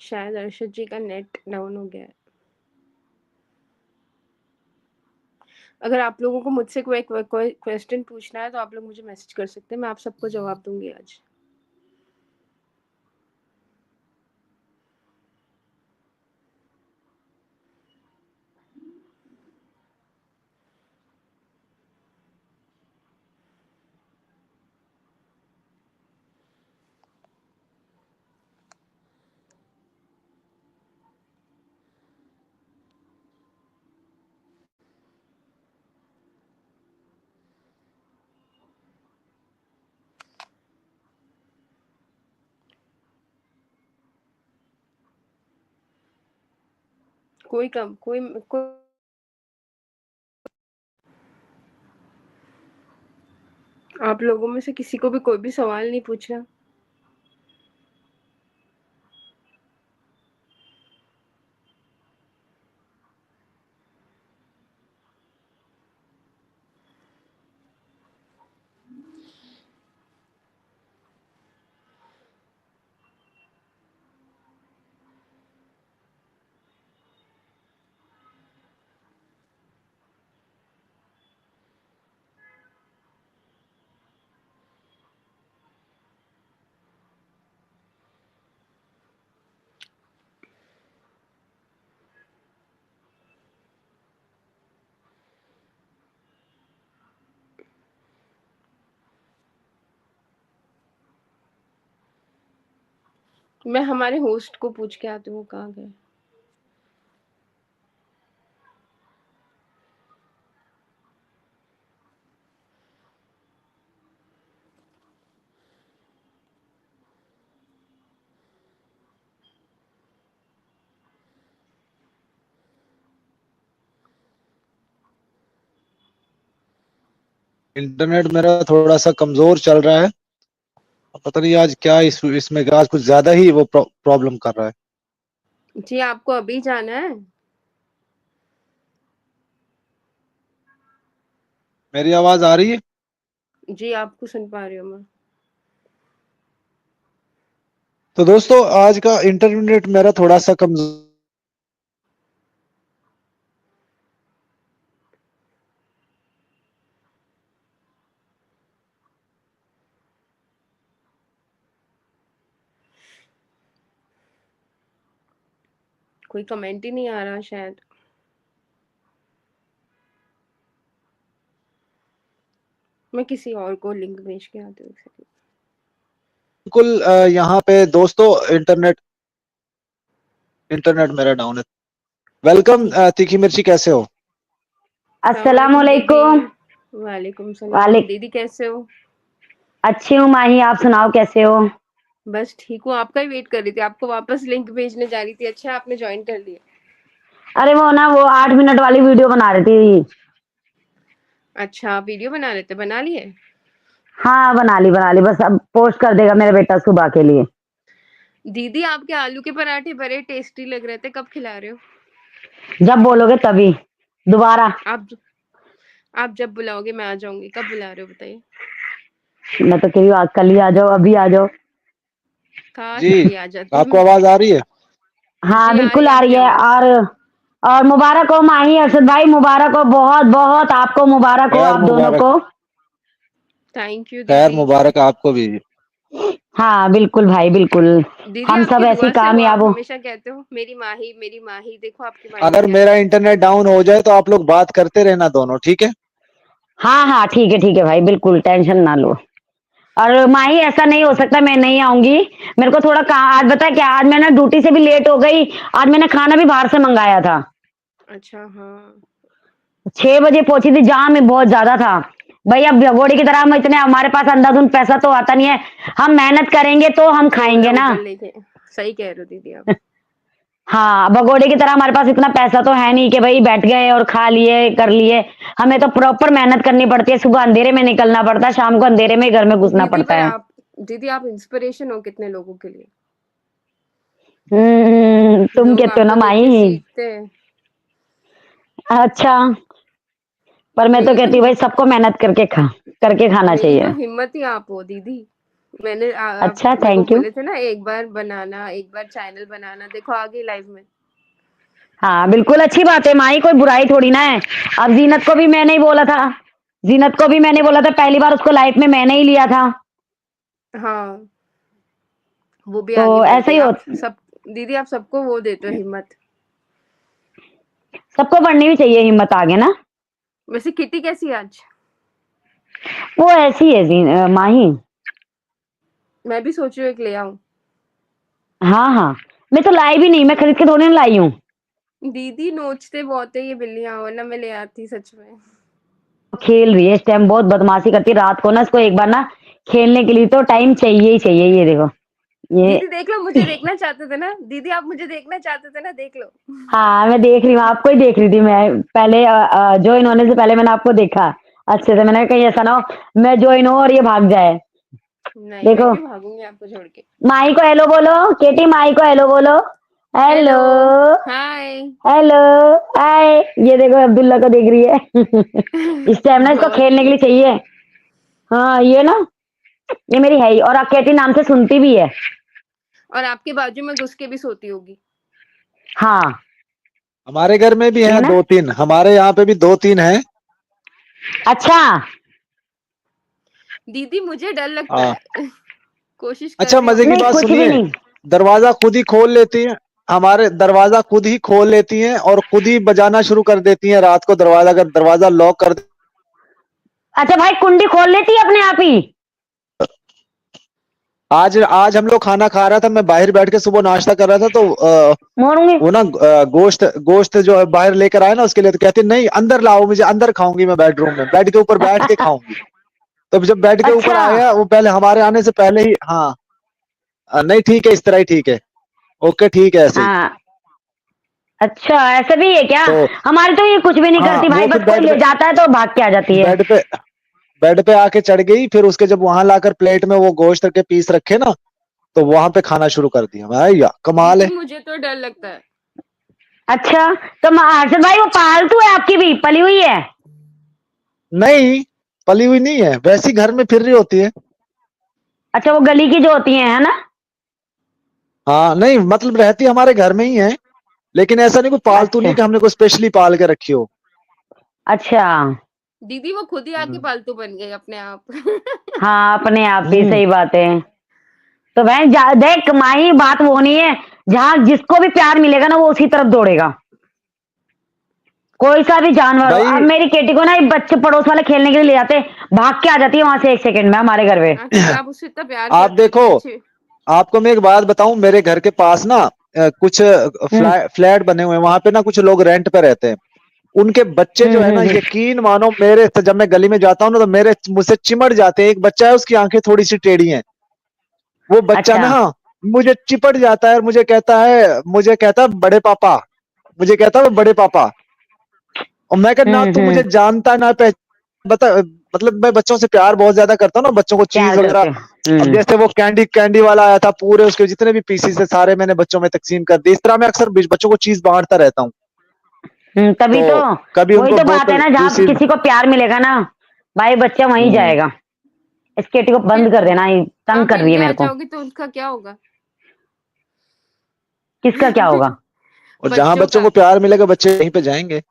शायद अर्षद जी का नेट डाउन हो गया है। अगर आप लोगों को मुझसे कोई क्वेश्चन पूछना है तो आप लोग मुझे मैसेज कर सकते हैं, मैं आप सबको जवाब दूँगी आज। कोई कम कोई कोई आप लोगों में से किसी को भी कोई भी सवाल नहीं पूछना? मैं हमारे होस्ट को पूछ के आती हूँ, वो कहाँ गए? इंटरनेट मेरा थोड़ा सा कमजोर चल रहा है, पता नहीं आज क्या इसमें आज कुछ ज्यादा ही वो प्रॉब्लम कर रहा है। जी, आपको अभी जाना है? मेरी आवाज आ रही है? जी, आपको सुन पा रही हूँ मैं। तो दोस्तों आज का इंटरनेट मेरा थोड़ा सा कमजोर। कोई कमेंट ही नहीं आ रहा शायद। मैं किसी और को लिंक भेज के आती हूँ, एक सेकंड। बिल्कुल यहाँ पे दोस्तों इंटरनेट इंटरनेट मेरा डाउन है। वेलकम ठीक है। तीखी मिर्ची, कैसे हो? अस्सलाम वालेकुम दीदी। अस्सलामुअलैकुम। वालेकुम सलाम। वाले दीदी कैसे हो? अच्छी हूँ माही, आप सुनाओ कैसे हो? बस ठीक हूँ, आपका ही वेट कर रही थी, आपको वापस लिंक भेजने जा रही थी। अच्छा आपने ज्वाइन कर लिया। अरे वो ना, वो 8 मिनट वाली वीडियो बना रही थी। अच्छा वीडियो बना रहे थे, बना लिए? हाँ बना ली, बस अब पोस्ट कर देगा मेरा बेटा सुबह के लिए। दीदी आपके आलू के पराठे बड़े टेस्टी लग रहे थे, कब खिला रहे हो? जब बोलोगे तभी दोबारा। आप आप जब बुलाओगे मैं आ जाऊंगी। कब बुला रहे हो बताइए? मैं तो कह रही हूँ आज कल ही आ जाओ, अभी आ जाओ। काश जी, अभी आ जाती आपको मैं। आवाज आ रही है? हाँ जी बिल्कुल आ अभी रही है। आवाज। और मुबारक हो माही, अरशद भाई मुबारक हो, बहुत बहुत आपको मुबारक हो, खैर आप दोनों मुबारक। को। थैंक यू खैर दीदी। मुबारक आपको भी। हाँ बिल्कुल भाई बिल्कुल। दीदी हम सब आपकी ऐसे दुआ ही से हो, कामयाब आप हो। हमेशा कहते हो मेरी माही, देखो आपकी माही ने अगर क्या मेरा किया। इंटरनेट डाउन हो जाए तो आप लोग बात करते रहना दोनों, ठीक है? हाँ हाँ ठीक है भाई, बिल्कुल टेंशन ना लो। और माही ऐसा नहीं हो सकता मैं नहीं आऊंगी। मेरे को थोड़ा काम आज, बता क्या, आज मैं ना ड्यूटी से भी लेट हो गई। आज मैंने खाना भी बाहर से मंगाया था। अच्छा हाँ। 6 बजे पहुंची थी, जाम में बहुत ज्यादा था। भाई अब भगोड़े की तरह हम इतने, हमारे पास अंधाधुंध पैसा तो आता नहीं है। हम मेहनत करेंगे तो हम थोड़ा खाएंगे ना। ऊपर लेके। सही कह रहे हो दीदी आप। हाँ भगोड़े की तरह हमारे पास इतना पैसा तो है नहीं कि भाई बैठ गए और खा लिए कर लिए। हमें तो प्रॉपर मेहनत करनी पड़ती है, सुबह अंधेरे में निकलना पड़ता है, शाम को अंधेरे में घर में घुसना दीदी पड़ता पर है। आप दीदी आप इंस्पिरेशन हो कितने लोगों के लिए। तुम लोग कहते हो ना आपको देख के माई। सीखते हैं। अच्छा, पर मैं तो मेरी तो कहती हूँ भाई सबको मेहनत करके खाना मेरी तो चाहिए। हिम्मत ही आप हो दीदी। मैंने आप अच्छा, मेरे को थैंक यू। बोले थे ना एक बार बनाना, एक बार चैनल बनाना, देखो आ गई लाइव में। हाँ बिल्कुल, अच्छी बात है माही, कोई बुराई थोड़ी ना है। अब जीनत को भी मैंने ही बोला था, जीनत को भी मैंने बोला था, पहली बार उसको लाइफ में मैंने ही लिया था। हाँ, वो भी तो आगे बढ़ ऐसा गई। ही आप होता, सब दीदी आप सबको वो देते हो हिम्मत। सबको बढ़नी भी चाहिए हिम्मत आगे ना। वैसे किटी कैसी है आज? वो ऐसी है माही। मैं भी सोच रही हूँ एक ले आऊं। हाँ हाँ, मैं तो लाई भी नहीं, मैं खरीद के थोड़ी ना लाई हूँ। दीदी नोचते बहुत है ये बिल्लियां, वरना मैं ले आती सच में। खेल रही है इस टाइम, बहुत बदमाशी करती है रात को ना, इसको एक बार ना खेलने के लिए तो टाइम चाहिए ही चाहिए। ये देखो ये। दीदी देख लो, मुझे देखना चाहते थे ना दीदी, आप मुझे देखना चाहते थे ना, देख लो। हाँ मैं देख रही हूँ, आपको ही देख रही थी मैं पहले, ज्वाइन होने से पहले मैंने आपको देखा अच्छे से। मैंने कहा कहीं ऐसा ना हो मैं ज्वाइन हो और ये भाग जाए। नहीं, मैं देखो, क्यों भागूंगी आपको छोड़ के। माही को हेलो बोलो, केटी माही को हेलो बोलो। हेलो। हेलो। हाय। हेलो। हाय। ये देखो अब्दुल्ला को देख रही है। इस टाइम ना इसको बहुत खेलने के लिए क्यूट है। चाहिए। हाँ ये ना, ये मेरी है ही, और आप केटी नाम से सुनती भी है। और आपके बाजू में घुस के भी सोती होगी। हाँ। हमारे घर में भी ये हैं ना। दो तीन, हमारे यहाँ पे भी दो तीन हैं। अच्छा। दीदी मुझे डर लगता हाँ। है। कोशिश कर अच्छा, रही हूँ मजे की मैं। नहीं बात कुछ भी सुनिए। नहीं। दरवाजा खुद ही खोल लेती हैं। हमारे दरवाजा खुद ही खोल लेती हैं और खुद ही बजाना शुरू कर देती हैं रात को। दरवाजा अगर दरवाजा लॉक कर अच्छा भाई, कुंडी खोल लेती है अपने आप ही। आज आज हम लोग खाना खा रहा था, मैं बाहर बैठ के सुबह नाश्ता कर रहा था, तो मोड़ूंगी। वो ना गोश्त गोश्त जो है बाहर लेकर आए ना उसके लिए, तो कहते नहीं अंदर लाओ, मुझे अंदर खाऊंगी, मैं बेडरूम में बेड के ऊपर बैठ के खाऊंगी। तो जब बेड के ऊपर अच्छा। आया वो, पहले हमारे आने से पहले ही, हाँ नहीं ठीक है, इस तरह ही ठीक है। ओके ठीक है ऐसे ही। हाँ। अच्छा ऐसा भी है क्या? तो हमारी तो ये कुछ भी नहीं हाँ, करती भाई, वो फिर बस कोई ले जाता है तो भाग के आ जाती है। बेड पे बेड पे आके चढ़ गई, फिर उसके जब वहां लाकर प्लेट में वो गोश्त के पीस रखे ना, तो वहां पे खाना शुरू कर दिया। भाई या कमाल दीदी है। मुझे तो डर लगता है। अच्छा, तो हर्षद भाई वो पालतू है आपकी भी, पली हुई है? नहीं, पली हुई नहीं है, वैसी घर में फिर रही होती है। अच्छा वो गली की जो होती है ना? हाँ नहीं, मतलब रहती हमारे घर में ही है, लेकिन ऐसा नहीं कोई पालतू नहीं अच्छा। कि हमने कोई स्पेशली पाल के रखी हो। अच्छा। दीदी वो खुद ही आके हम्म। पालतू बन गई अपने आप। हाँ अपने आप ही, हम्म। सही बात है। तो बहन देख माही, बात वो नहीं है, जहाँ जिसको भी प्यार मिलेगा ना वो उसी तरफ दौड़ेगा, कोई सा भी जानवर हो। अब भाई मेरी केटी को ना एक बच्चे पड़ोस वाले खेलने के लिए ले जाते, भाग के आ जाती है वहां से 1 सेकंड में हमारे घर पे। हाँ, क्योंकि आप उससे इतना प्यार आप करते हो, देखो, इतनी अच्छी। आपको मैं एक बात बताऊं, मेरे घर के पास ना कुछ हम्म फ्लैट बने हुए हैं, वहां पे ना कुछ लोग रेंट पे रहते हैं। उनके बच्चे जो है ना, हम्म। यकीन मानो, मेरे से जब मैं गली में जाता हूँ ना, तो मेरे मुझसे चिमड़ जाते हैं। एक बच्चा है, उसकी आंखें थोड़ी सी टेढ़ी हैं। वो बच्चा अच्छा। ना मुझे चिपट जाता है और मुझे कहता है बड़े पापा, मुझे कहता है वो बड़े पापा। और मैं कहता ना, तू मुझे हम्म। जानता ना बता। मतलब मैं बच्चों से प्यार बहुत ज्यादा करता हूँ ना, बच्चों को चीज प्यार वगैरह। करते हो। अब जैसे वो कैंडी कैंडी वाला आया था, पूरे उसके जितने भी पीसीस है सारे मैंने बच्चों में तकसीम कर दी। इस तरह मैं अक्सर बच्चों को चीज बांटता रहता हूँ। तभी तो, तो कभी वही उनको तो बात है बोतल ना, जहाँ दूसरी। किसी को प्यार मिलेगा ना भाई बच्चा वहीं हम्म। जाएगा। इस केटी को फिर बंद कर देना, ये तंग आप कर रही है इंडिया आ मेरे को। जाओगी तो उसका क्या होगा? किसका क्या होगा? और जहां बच्चों बच्चों का। को प्यार मिलेगा बच्चे यहीं पे जाएंगे।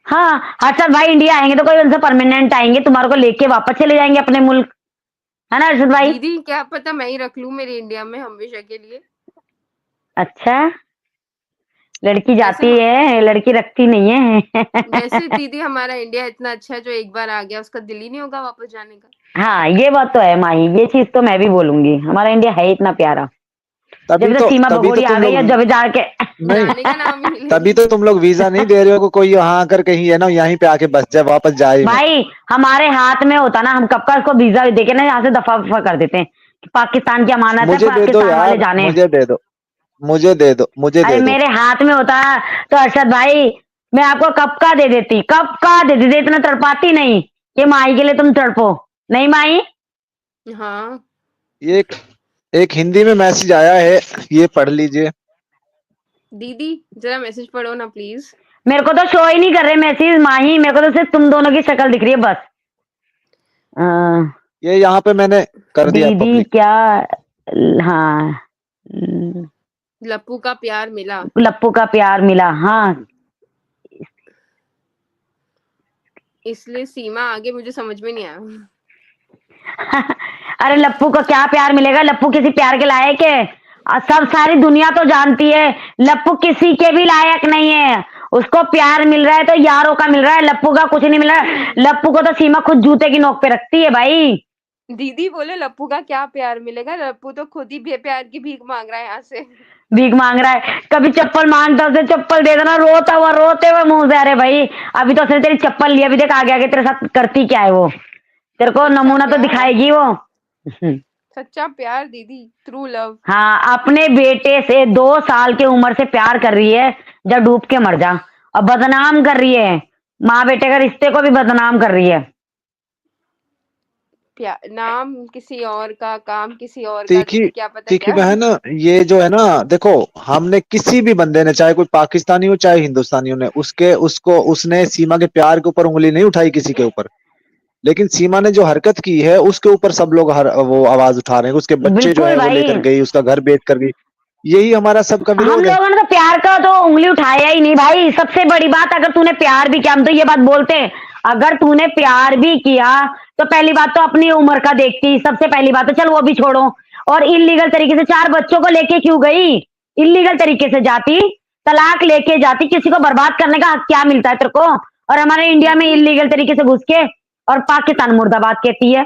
हाँ हर्षद भाई, इंडिया आएंगे तो कोई उनसे परमानेंट आएंगे, तुम्हारे को लेके वापस चले जाएंगे अपने मुल्क, है ना हर्षद भाई? दीदी क्या पता मैं ही रख लूं मेरे इंडिया में हमेशा के लिए। अच्छा, लड़की वैसे जाती है लड़की रखती नहीं वैसे है। दीदी हमारा इंडिया इतना अच्छा है, जो एक बार आ गया उसका दिल ही नहीं होगा वापस जाने का। हाँ ये बात तो है माही, ये चीज तो मैं भी बोलूंगी, हमारा इंडिया है इतना प्यारा। तभी जब से तो सीमा तभी तो भगोरी आ तुम गई लोग है जब जाके। नहीं, जाने का नाम ही नहीं ले तभी रही। तो तुम लोग वीजा नहीं दे रहे हो कि कोई यहाँ आकर कहीं है ना, यहीं पे आके बस जाए, वापस जाए ही मत। भाई हमारे हाथ में होता ना, हम कब का इसको वीजा देके ना यहाँ से दफा दफा कर देते हैं कि पाकिस्तान की अमानत है, मुझे दे दो पाकिस्तान वाले यार, जाने। मुझे दे दो, मुझे दे दो, मुझे अरे दे दो। मेरे हाथ में होता तो अरशद भाई, मैं आपको कब का दे देती, कब का दे देती, इतना तड़पाती नहीं कि माई के लिए तुम तड़पो। नहीं माई। हाँ एक एक हिंदी में मैसेज आया है, ये पढ़ लीजिए। दीदी, जरा मैसेज पढ़ो ना प्लीज। मेरे को तो शो ही नहीं कर रहे मैसेज माही, मेरे को तो सिर्फ तुम दोनों की शक्ल दिख रही है बस। ये यहाँ पे मैंने कर दिया दीदी पब्लिक। क्या, हाँ, लप्पू का प्यार मिला। लप्पू का प्यार मिला, हाँ। इसलिए सीमा आगे मुझे समझ में नहीं आया। अरे लप्पू को क्या प्यार मिलेगा, लप्पू किसी प्यार के लायक है? सब सारी दुनिया तो जानती है लप्पू किसी के भी लायक नहीं है। उसको प्यार मिल रहा है तो यारों का मिल रहा है, लप्पू का कुछ नहीं मिल रहा है। लप्पू को तो सीमा खुद जूते की नोक पे रखती है भाई। दीदी बोले लप्पू का क्या प्यार मिलेगा, लप्पू तो खुद ही प्यार की भीख मांग रहा है यहाँ से। भीख मांग रहा है, कभी चप्पल मांगता उसे चप्पल दे देना, रोते हुए मुंह से। अरे भाई अभी तो उसने तेरी चप्पल लिया, अभी देख आगे आगे तेरे साथ करती क्या है वो, तेरे को सच्चा नमूना तो प्यार, दिखाएगी वो। सच्चा प्यार दीदी, ट्रू लव। हाँ, अपने बेटे से 2 साल की उम्र से प्यार कर रही है, जब डूब के मर जा। और बदनाम कर रही है, माँ बेटे का रिश्ते को भी बदनाम कर रही है। प्यार नाम किसी और का, काम किसी और का, तीखी दीदी क्या पता तीखी क्या। बहन, ये जो है ना, देखो, हमने किसी भी बंदे ने, चाहे कोई पाकिस्तानी हो चाहे हिंदुस्तानी हो, ने उसने सीमा के प्यार के ऊपर उंगली नहीं उठाई किसी के ऊपर। लेकिन सीमा ने जो हरकत की है उसके ऊपर सब लोग वो आवाज उठा रहे हैं। उसके बच्चे जो बिल्कुल है वो भाई, लेकर गई, उसका घर बेच कर गई। यही हमारा सबका हम विरोध है। लोगों ने तो प्यार का तो उंगली उठाया ही नहीं भाई। सबसे बड़ी बात, अगर तूने प्यार भी किया, हम तो ये बात बोलते हैं, अगर तूने प्यार भी किया तो पहली बात तो अपनी उम्र का देखती, सबसे पहली बात तो चल वो भी छोड़ो। और इलीगल तरीके से 4 बच्चों को लेके क्यों गई? इलीगल तरीके से जाती, तलाक लेके जाती, किसी को बर्बाद करने का हक क्या मिलता है तेरे को? और हमारे इंडिया में दीदी इलीगल तरीके से घुस के, और पाकिस्तान मुर्दाबाद कहती है।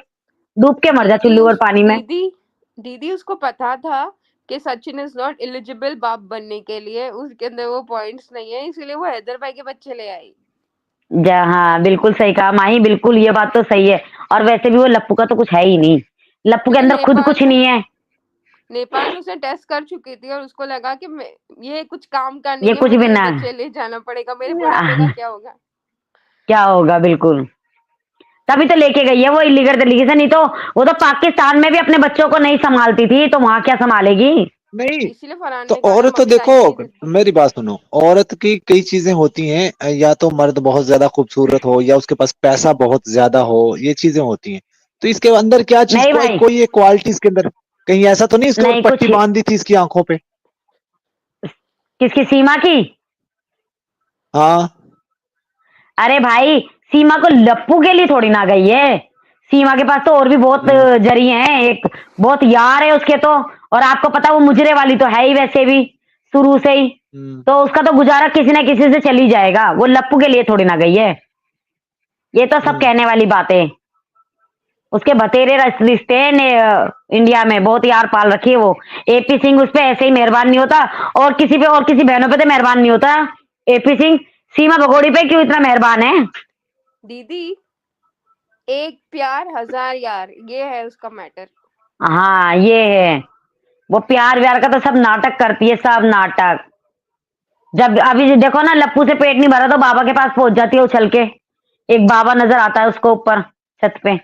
डूब के मर जा दीदी चुल्लू और उस पानी में। दीदी दीदी उसको पता था कि सचिन इज नॉट एलिजिबल बाप बनने के लिए, उसके अंदर वो पॉइंट्स नहीं है, इसलिए वो हैदर भाई के बच्चे ले आई। हाँ बिल्कुल सही कहा माही, बिल्कुल ये बात तो सही है। और वैसे भी वो लप्पू का तो कुछ है ही नहीं, लप्पू के क्योंकि अंदर खुद कुछ नहीं है। नेपाल में उसे टेस्ट कर चुकी थी और उसको लगा कि ये कुछ काम का ये नहीं है, कुछ भी मुझे ये ना, बच्चे ले जाना पड़ेगा, मेरे बुढ़ापे का क्या होगा। क्या होगा, बिल्कुल। तभी तो लेके गई है वो इलीगल तरीके से, नहीं तो वो तो पाकिस्तान में भी अपने बच्चों को नहीं संभालती थी, तो वहां क्या संभालेगी? नहीं, इसीलिए फरहान तो ने कहा ना औरत तो मम्मी देखो, टाइम नहीं देती। मेरी बात सुनो, औरत की कई चीजें होती हैं, या तो मर्द बहुत ज्यादा खूबसूरत हो या उसके पास पैसा बहुत ज्यादा हो, ये चीजें होती हैं। तो इसके अंदर क्या चीज, नहीं कोई भाई, कोई एक क्वालिटी इसके अंदर, कहीं ऐसा तो नहीं इसके ऊपर नहीं पट्टी कुछ। बांध दी थी इसकी आंखों पे? किसकी, सीमा की? हाँ। अरे भाई, सीमा को लप्पू के लिए थोड़ी ना गई है। सीमा के पास तो और भी बहुत हम्म। जरिए हैं, एक बहुत यार है उसके तो। और आपको पता वो मुजरे वाली तो है ही वैसे भी, शुरू से ही। हम्म। तो उसका तो गुजारा किसी ना किसी से चल ही जाएगा, वो लप्पू के लिए थोड़ी ना गई है। ये तो सब हम्म। कहने वाली बातें। उसके बतेरे रिश्ते हैं ने, इंडिया में बहुत यार पाल रखी है वो। एपी सिंह उस पे ऐसे ही मेहरबान नहीं होता, और किसी पे, और किसी बहनों पे तो मेहरबान नहीं होता एपी सिंह। सीमा भगोड़ी पे क्यों इतना मेहरबान है? दीदी एक प्यार हजार यार, ये है उसका मैटर। हाँ ये है, वो प्यार व्यार का तो सब नाटक करती है, सब नाटक। जब अभी देखो ना, लप्पू से पेट नहीं भरा तो बाबा के पास पहुंच जाती है उछल के। एक बाबा नजर आता है उसको ऊपर छत पे,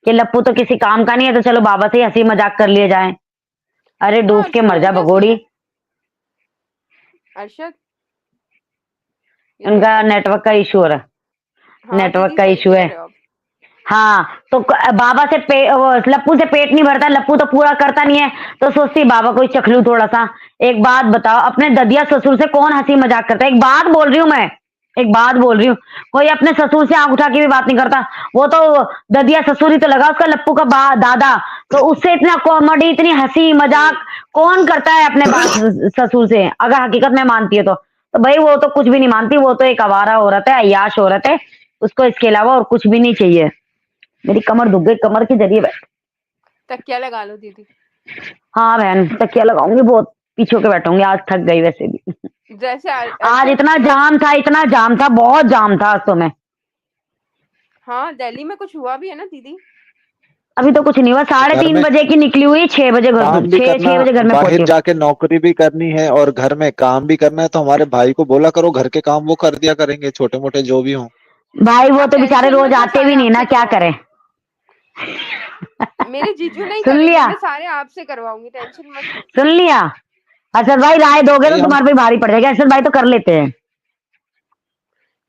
कि लप्पू तो किसी काम का नहीं है, तो चलो बाबा से ही हंसी मजाक कर लिए जाए। अरे हाँ, डूब के अर्शद मर जा उसे कैसे भगोड़ी। अरशद, ये तो उनका नेटवर्क का इशू हो रहा है, हाँ नेटवर्क दीदी का सही इशू कह है। रहे हो आप। हाँ, तो बाबा से वो लप्पू से पेट नहीं भरता, लप्पू तो पूरा करता नहीं है, तो सोचती बाबा को ही चख लूं थोड़ा सा। एक बात बताओ, अपने ददिया ससुर से कौन हंसी मजाक करता है? एक बात बोल रही हूँ मैं, एक बात बोल रही हूँ, कोई अपने ससुर से आंख उठा के भी बात नहीं करता। वो तो ददिया ससुर ही तो लगा उसका, लप्पू का दादा। तो उससे इतना कॉमेडी, इतनी हंसी मजाक कौन करता है अपने ससुर से? अगर हकीकत में मानती है तो भाई वो तो कुछ भी नहीं मानती, वो तो एक आवारा औरत है, अय्याश औरत है। उसको इसके अलावा और कुछ भी नहीं चाहिए। मेरी कमर दुख गई, कमर के जरिए बैठ। तकिया लगा लो दीदी। हाँ बहन, तकिया लगाऊंगी, बहुत पीछे होके बैठूंगी, आज थक गई वैसे भी। जैसे आज अरशद इतना जाम था, इतना जाम था, बहुत जाम था आज तो मैं। हाँ दिल्ली में कुछ हुआ भी है ना दीदी। अभी तो कुछ नहीं हुआ, तो साढ़े घर तीन में बजे की निकली हुई, 6 बजे घर, काम भी करना, छह बजे घर में बाहर पहुंची। जाके नौकरी भी करनी है और घर में काम भी करना है, तो हमारे भाई को बोला करो, घर के काम वो कर दिया करेंगे, छोटे मोटे जो भी हों। भाई वो आप तो बेचारे टेंशन रोज मत लो, आते सारे भी नहीं ना, आपसे क्या करें? करवाऊंगी। मेरे जीजू नहीं सुन करेंगे, लिया, मैं सारे आपसे करवाऊंगी, टेंशन मत लो। सुन लिया। अरशद भाई राय दोगे भाई तो हम तुम्हारे पे भारी पड़ जाएगा, अरशद भाई तो कर लेते हैं।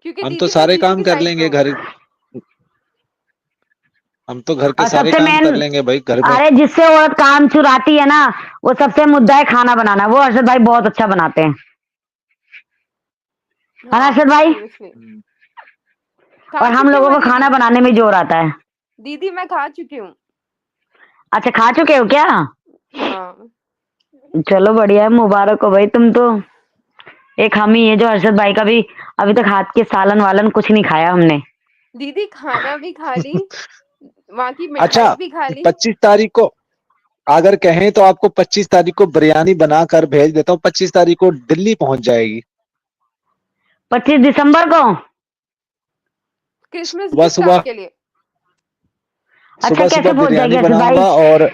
क्योंकि हम तो दीदी मैं सारे जीजू काम की कर साइड पे लेंगे हूँ। घर। हम तो घर के और सारे सबसे काम मेन, कर लेंगे भाई घर में। अरे जिससे औरत काम चुराती है ना, वो सबसे मुद्दा है खाना बनाना। वो अर्षद भाई बहुत अच्छा बनाते हैं, है ना हाँ अर्षद भाई? सीरियसली। हम्म। खा और हम चुकी हूँ लोगों मैं को दीदी। खाना बनाने में जोर आता है। दीदी मैं खा चुकी हूँ। अच्छा, खा चुके हो क्या? हाँ चलो बढ़िया है, मुबारक हो भाई। तुम तो एक हम ही है जो अर्षद भाई का भी अभी तक हाथ के सालन वालन कुछ नहीं खाया हमने। दीदी, खाना भी खा ली, वहाँ की अच्छा, मिठाई भी खा ली। 25 तारीख को अगर कहें तो आपको 25 तारीख को बिरयानी बनाकर भेज देता हूँ, 25 तारीख को दिल्ली पहुंच जाएगी। 25 दिसंबर को? क्रिसमस सुबह गिफ्ट सुबह आपके लिए। अच्छा, सुबह सुबह कैसे पहुंच बिरयानी जाएगी अर्षद भाई? बनाऊंगा, और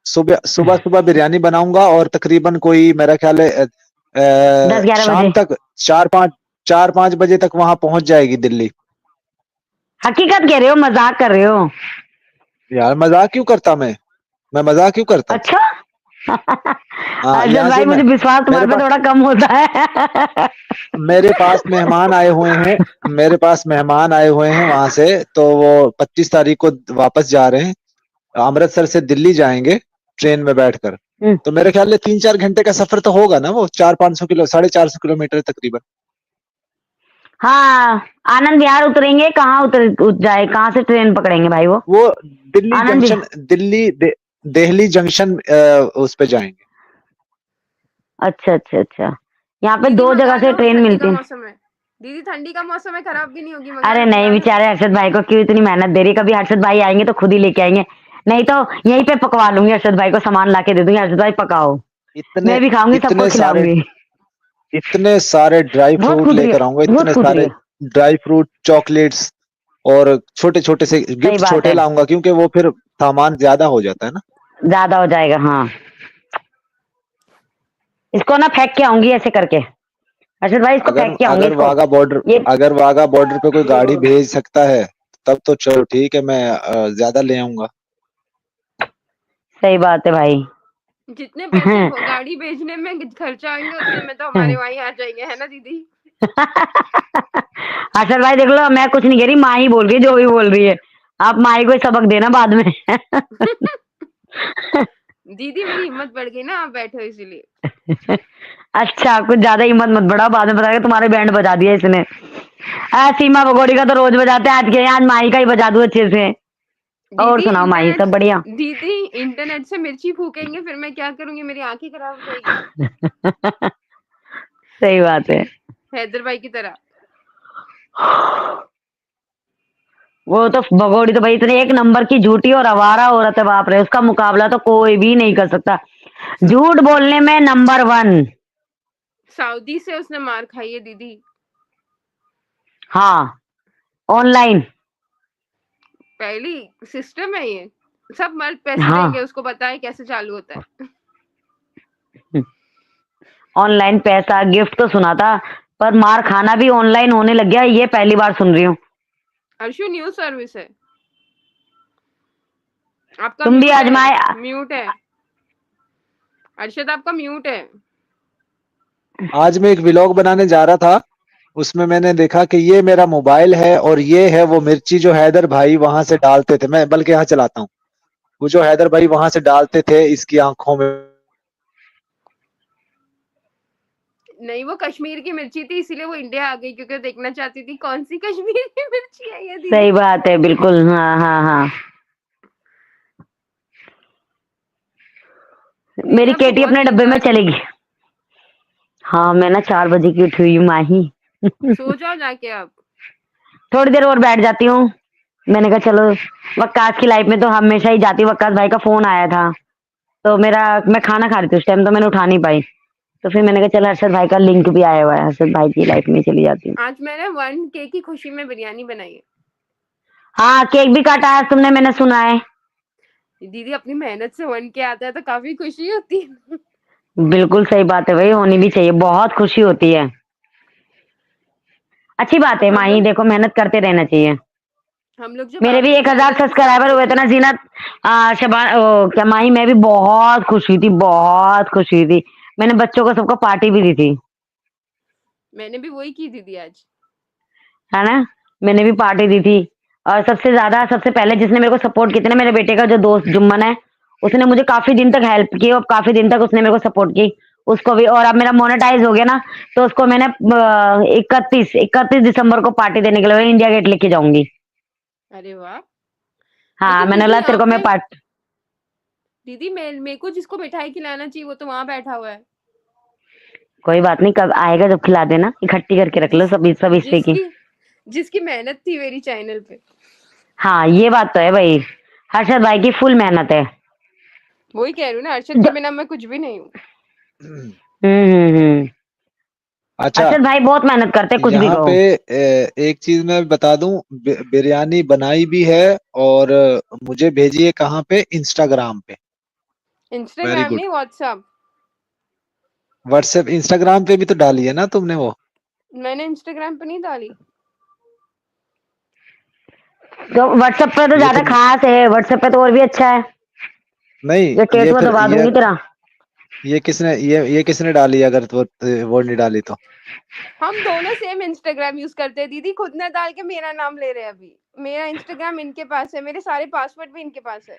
सुबह सुबह सुबह बिरयानी बनाऊंगा, और तकरीबन कोई मेरा ख्याल है 10-11 बजे? शाम तक 4-5 बजे तक वहां पहुंच जाएगी दिल्ली। हकीकत कह रहे हो, मजाक कर रहे हो? यार मजाक क्यों करता मैं मजाक क्यों करता। अच्छा। हाँ, अर्षद यहाँ भाई से मैं मुझे विश्वास मेरे तुम्हारे पे पास थोड़ा कम होता है। मेरे पास मेहमान आए हुए हैं। मेरे पास मेहमान आए हुए हैं वहां से, तो वो 25 तारीख को वापस जा रहे हैं। अमृतसर से दिल्ली जाएंगे ट्रेन में बैठकर। हम्म, तो मेरे ख्याल से 3-4 घंटे का सफर तो होगा ना, वो 400-500 किलो 450 किलोमीटर तकरीबन। हाँ। आनंद विहार उतरेंगे, कहाँ जाए, कहाँ से ट्रेन पकड़ेंगे भाई वो? वो दिल्ली आनंद जंक्शन, विहार। दिल्ली जंक्शन उस पे जाएंगे। अच्छा अच्छा अच्छा। यहाँ पे दीदी 2 जगह मंगा से लो, ट्रेन ठंडी मिलती का है। मौसम है। दीदी ठंडी का मौसम है, खराब भी नहीं होगी, मंगा अरे लो नहीं, मंगा लो। बेचारे अर्षद भाई को क्यों इतनी मेहनत दे रही? कभी अर्षद भाई आएंगे तो खुद ही लेके आएंगे, नहीं तो यहीं पे पकवा लूंगी। अर्षद भाई को सामान ला के दे दूंगी, अर्षद भाई पकाओ, इतने मैं भी खाऊंगी, सबको इतने सारे खिलाऊंगी। इतने सारे ड्राई बहुत फ्रूट फूट रही है, लेकर आऊंगा, बहुत इतने फूट रही सारे है। ड्राई फ्रूट, चॉकलेट्स, और छोटे छोटे से सही गिफ्ट बात छोटे है, लाऊंगा, क्योंकि वो फिर सामान ज्यादा हो जाता है ना। ज्यादा हो जाएगा, हाँ। इसको ना फेंक के आऊंगी ऐसे करके, अर्षद भाई इसको अगर फेंक के आऊंगी अगर इसको। वाघा बॉर्डर ये अगर वाघा बॉर्डर पे कोई गाड़ी भेज सकता है, तब तो चलो ठीक है, मैं ज्यादा ले आऊंगा। सही बात है भाई। जितने पैसे गाड़ी भेजने में खर्चा आएंगे, उतने में तो हमारे वहीं आ जाएंगे, है ना दीदी। अर्षद भाई देख लो, मैं कुछ नहीं कह रही, माँ ही बोल रही है जो भी बोल रही है। आप माँ ही को ही सबक देना बाद में। दीदी मेरी हिम्मत बढ़ गई ना, आप बैठे हो इसीलिए। अच्छा, कुछ ज्यादा हिम्मत मत बढ़ाओ, बाद में बताएगा तुम्हारे बैंड बजा दिया इसने। सीमा भगोड़ी का तो रोज बजाते हैं, आज के आज माही का ही बजा दूं अच्छे से। और दीदी सुनाओ माही, इंटरनेट सब बढ़िया? दीदी इंटरनेट से मिर्ची फूकेंगे, फिर मैं क्या करूंगी, मेरी आंखें खराब हो जाएगी। सही बात है। हैदर भाई की तरह। वो तो भगोड़ी तो भाई इतने एक नंबर की झूठी और आवारा औरत है, बाप रे, उसका मुकाबला तो कोई भी नहीं कर सकता। झूठ बोलने में नंबर 1। सऊदी से उसने मार खाई है दीदी। हाँ, ऑनलाइन। पहली सिस्टम है ये, सब मर्द पैसे हाँ, देंगे उसको, बताए कैसे चालू होता है। ऑनलाइन पैसा गिफ्ट तो सुना था, पर मार खाना भी ऑनलाइन होने लग गया, ये पहली बार सुन रही हूँ। अर्शु न्यूज सर्विस है। आपका तुम भी म्यूट है, आजमाए। म्यूट है अर्शद, आपका म्यूट है। आज मैं एक व्लॉग बनाने जा रहा था, उसमें मैंने देखा कि ये मेरा मोबाइल है, और ये है वो मिर्ची जो हैदर भाई वहां से डालते थे। मैं बल्कि यहाँ चलाता हूँ, वो जो हैदर भाई वहां से डालते थे इसकी आंखों में। नहीं, वो कश्मीर की मिर्ची थी, इसीलिए वो इंडिया आ गई, क्योंकि देखना चाहती थी कौन सी कश्मीर की मिर्ची है ये दीदी। सही बात है, बिल्कुल, हाँ हाँ हाँ। दीदी मेरी आपको केटी बहुत अपने नींद डब्बे में आ रही है, चलेगी। हाँ, मैं ना 4 बजे की उठी हुई हूँ माही। सो जाओ जाके आप। थोड़ी देर और बैठ जाती हूँ। मैंने कहा चलो, वक्कास की लाइफ में तो हमेशा ही जाती हूँ। वक्कास भाई का फोन आया था, तो मैं खाना खा रही थी उस टाइम, तो मैंने उठा नहीं पाई। तो फिर मैंने कहा चलो, अरशद भाई का लिंक भी आया हुआ है, अरशद भाई की लाइफ में चली जाती हूँ। आज मैंने 1K की खुशी में बिरयानी बनाई है। हाँ, केक भी काटा है तुमने, मैंने सुना है। दीदी अपनी मेहनत से 1K आता है तो काफी खुशी होती है। बिल्कुल सही बात है भाई, होनी भी चाहिए, बहुत खुशी होती है। अच्छी बात है हम माही, लोग देखो मेहनत करते रहना चाहिए। हम लोग जो मेरे भी बाबा की 1000 मेहनत की सब्सक्राइबर हुए थे ना जीनत, शबान, क्या माही, मैं भी बहुत खुश हुई थी, बहुत खुश हुई थी। मैंने बच्चों को सबको पार्टी भी दी थी, मैंने भी वही की दीदी आज। है ना? मैंने भी पार्टी दी थी। और सबसे पहले जिसने मेरे को सपोर्ट किया था ना, मेरे बेटे का जो दोस्त जुम्मन है, उसने मुझे काफी दिन तक हेल्प की और काफी दिन तक उसने मेरे को सपोर्ट की। उसको भी, और अब मेरा मोनेटाइज हो गया ना, तो उसको मैंने 31 दिसंबर को पार्टी देने के लिए इंडिया गेट लेके जाऊंगी। अरे वाह। हाँ, लेकिन मैंने दीदी बोला तेरे यहाँ को मैं पे, पार्ट दीदी मेरे को जिसको मिठाई खिलाना चाहिए वो तो वहां बैठा हुआ है। कोई बात नहीं, कब आएगा जब खिला देना, इकट्ठी करके रख लो जिस सब हिस्से की। जिसकी जिसकी मेहनत थी मेरी चैनल पे। हाँ, ये बात तो है भाई, हर्षद भाई की फुल मेहनत है। वही कह रही हूँ ना, अर्शद के बिना मैं कुछ भी नहीं हूँ। हम्म। अच्छा, अर्षद भाई बहुत मेहनत करते, कुछ भी यहाँ कहो। पे एक चीज मैं बता दूं, बिरयानी बनाई भी है और मुझे भेजी है कहाँ पे, इंस्टाग्राम पे। Very Instagram good. नहीं, व्हाट्सएप। व्हाट्सएप, इंस्टाग्राम पे भी तो डाली है ना तुमने वो? मैंने इंस्टाग्राम पे नहीं डाली। तो व्हाट्सएप पे तो ये ज्यादा फिर खास है, व्हाट्सएप पे तो और भी अच्छा है। नहीं, जो ये टेटू फिर दबा दूंगी तेरा। ये किसने डाली, अगर वो नहीं डाली तो? हम दोनों सेम इंस्टाग्राम यूज करते हैं दीदी, खुद ने डाल के मेरा नाम ले रहे हैं अभी। मेरा इंस्टाग्राम इनके पास है, मेरे सारे पासवर्ड भी इनके पास है।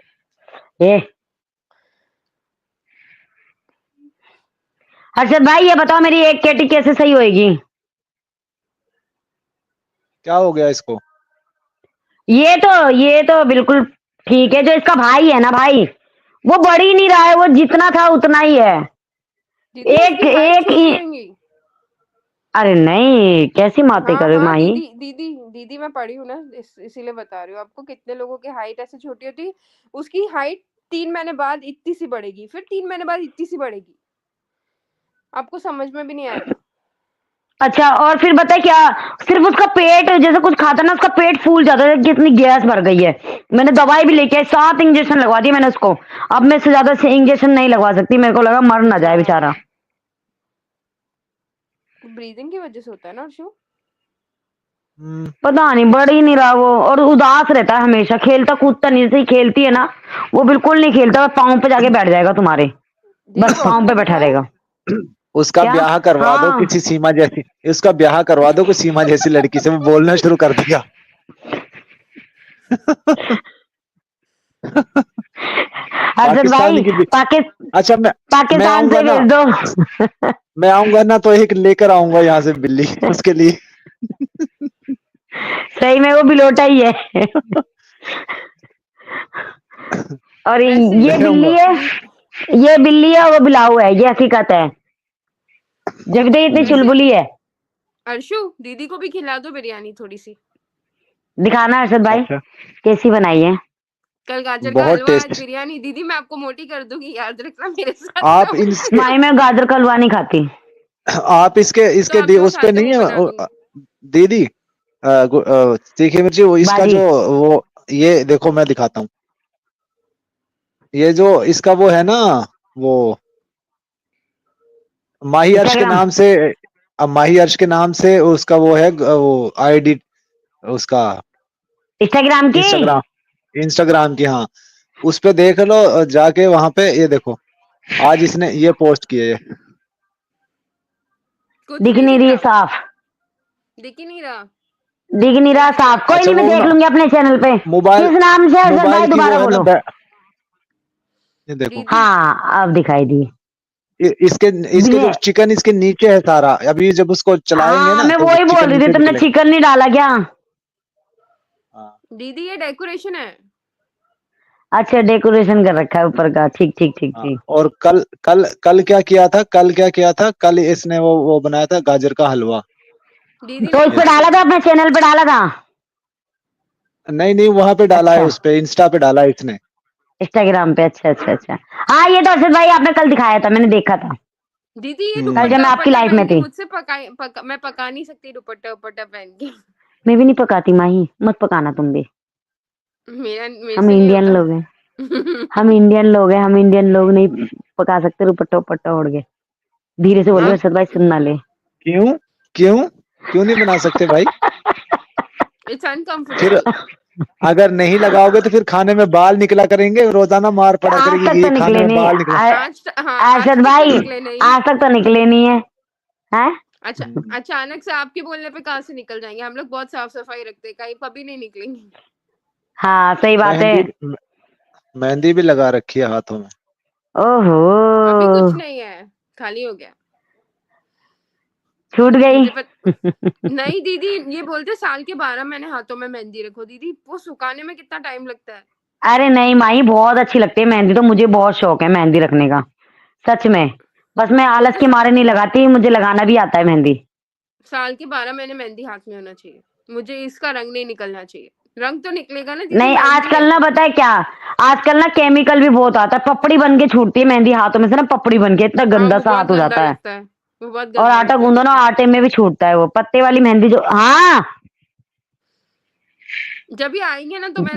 ये हर्षद भाई, ये बताओ मेरी एक केटी कैसे सही होएगी? क्या हो गया इसको? ये तो बिल्कुल ठीक है। जो इसका भाई है ना भाई, वो बढ़ ही नहीं रहा है, वो जितना था उतना ही है। दीदी एक उसकी हाइट एक छोटी होंगी। अरे नहीं, कैसी बातें हाँ कर रही हो हाँ माही? दीदी दीदी दीदी, मैं पढ़ी हूँ ना, इसीलिए बता रही हूँ आपको। कितने लोगों की हाइट ऐसे छोटी होती। उसकी हाइट 3 महीने बाद इतनी सी बढ़ेगी, फिर 3 महीने बाद इतनी सी बढ़ेगी। आपको समझ में भी नहीं आएगा। अच्छा, और फिर बता क्या, सिर्फ उसका पेट जैसे कुछ खाता ना, उसका पेट फूल जाता है, कितनी गैस भर गई है। मैंने दवाई भी लेके आई, 7 इंजेक्शन लगवा दिए मैंने उसको। अब मैं इससे ज्यादा से इंजेक्शन नहीं लगवा सकती, मेरे को लगा मर ना जाए बेचारा। ब्रीदिंग की वजह से होता है ना अर्शु। पता नहीं, बढ़ ही नहीं रहा वो, और उदास रहता है हमेशा, खेलता कूदता नहीं। जैसे ही खेलती है ना, वो बिल्कुल नहीं खेलता, पाँव पे जाके बैठ जाएगा तुम्हारे, दीदी बस पाँव डॉक्टर पे को बैठा दिखाया। रहेगा। उसका क्या? ब्याह करवा दो हाँ। किसी सीमा जैसी, उसका ब्याह करवा दो किसी सीमा जैसी लड़की से, वो बोलना शुरू कर दिया। हर्षद पाकिस्तान भाई, की भी। अच्छा, मैं पाकिस्तान आऊंगा से ना, भेज दो। मैं आऊंगा ना तो एक लेकर आऊंगा यहाँ से बिल्ली उसके लिए। सही में वो बिलोटा ही है। और वैसे ये ले बिल्ली आऊंगा। है, दी, ये बिल्ली है, वो बिलाऊ है, ये हकीकत है। जब तक इतनी वैसे चुलबुली है। अर्शु, दीदी को भी खिला दो बिरयानी थोड़ी सी। दिखाना हर्षद भाई, अच्छा, कैसी बनाई है। कल गाजर का बहुत हलवा, आज टेस्ट। बिरयानी। दीदी मैं आपको मोटी कर दूंगी, याद रखना मेरे साथ ना आप होती इसके है। माई मैं गाजर का हलवा नहीं खाती। आप इसके तो इसके आप जो उस पे खाते हो नहीं वो है बना दूंगी। दीदी, तीखी मिर्ची, वो इसका बाजी। जो वो, ये देखो मैं दिखाता हूँ। ये जो इसका वो है ना, वो माही अर्श के इंस्टाग्राम। नाम से, अब माही अर्श के नाम से उसका वो है, वो आईडी उसका, इंस्टाग्राम की। इंस्टाग्राम, इंस्टाग्राम की, हाँ। उस पे देख लो जाके, वहां पे ये देखो, आज इसने ये पोस्ट किए है। कुछ दिख नहीं नहीं दिख रही है रहा। साफ, दिख ही नहीं रहा। दिख नहीं नहीं रहा दिख साफ। रहा। कोई अच्छा, नहीं, मैं वो देख ना लूंगी अपने चैनल पे। मोबाइल, किस नाम से हर्षद भाई, मोबाइल की वो दोबारा है ना बोलो। ये देखो, दीदी हाँ, अब दिखाई दी। इसके इसके जो चिकन इसके नीचे है सारा, अभी जब उसको चलाएंगे हाँ, ना मैं तो वही बोल चिकन रही थी, नीचे तुमने निकलेगा। चिकन नहीं डाला क्या? हाँ। दीदी ये डेकोरेशन है। अच्छा, डेकोरेशन कर रखा है ऊपर का, ठीक ठीक ठीक हाँ, ठीक। और कल कल कल क्या किया था, कल क्या किया था, कल इसने वो बनाया था गाजर का हलवा। दीदी तो नहीं इस पे ये डाला खाते। था, अपने चैनल पे डाला था? नहीं नहीं, वहां पे डाला है, अच्छा, उस पे इंस्टा पे डाला है इसने। इंस्टाग्राम पे। अच्छा अच्छा अच्छा। हाँ, ये तो अर्षद भाई आपने कल दिखाया था, मैंने देखा था, दीदी ये कल जब दुपट्टा मैं आपकी उपट्टा लाइफ पहन में के थी। मुझसे मैं पका नहीं सकती दुपट्टा उपट्टा पहन के। मैं भी नहीं पकाती माही, मत पकाना तुम भी। मेरे हम से नहीं इंडियन होता। लोग हैं, हम इंडियन लोग हैं, हम इंडियन लोग नहीं पका सकते दुपट्टा उपट्टा ओढ़ के। धीरे से बोलिए हाँ, अर्षद भाई, सुन ना ले। क्यों क्यों क्यों नहीं बना सकते भाई? इट्स फिर अनकंफर्टेबल। अगर नहीं लगाओगे तो फिर खाने में बाल निकला करेंगे, रोजाना मार पड़ा आज करेगी तक कि तो ये खाने निकले में नहीं। बाल निकला। हाँ, आज अर्षद तक तो भाई, निकले नहीं। आज तक तो निकले नहीं है, हैं? अच्छा, अचानक से आपके बोलने पे कहाँ से निकल जाएंगे? हम लोग बहुत साफ सफाई रखते हैं, कहीं कभी नहीं निकलेंगे। हाँ सही बात है। मेहंदी मेहंदी भी लगा रखी है हाथों में। अभी कुछ ओहो, नहीं है, खाली हो गया। छूट गई। मुझे नहीं दीदी, ये बोलते साल के 12 महीने हाथों में मेहंदी रखो। दीदी वो सुखाने में कितना टाइम लगता है। अरे नहीं माही, बहुत अच्छी लगती है मेहंदी तो, मुझे बहुत शौक है मेहंदी रखने का, सच में। बस मैं आलस बोलते के मारे नहीं लगाती, मुझे लगाना भी आता है मेहंदी। साल के 12 महीने मेहंदी हाथ में होना चाहिए। मुझे इसका रंग नहीं निकलना चाहिए। रंग तो निकलेगा ना दीदी, नहीं मेहंदी आजकल है। ना, पता है क्या, आजकल ना केमिकल भी बहुत आता है, पपड़ी बन के छूटती है मेहंदी हाथों में से ना, पपड़ी बन के, इतना हाँ गंदा वो सा बहुत हाथ हो गंदा जाता है। लगता है, वो बहुत और गंदा आटा लगता है गूंदो ना, दीदी। आटे में भी छूटता है वो पत्ते वाली मेहंदी जो। हाँ जब भी आएंगे ना तो मैं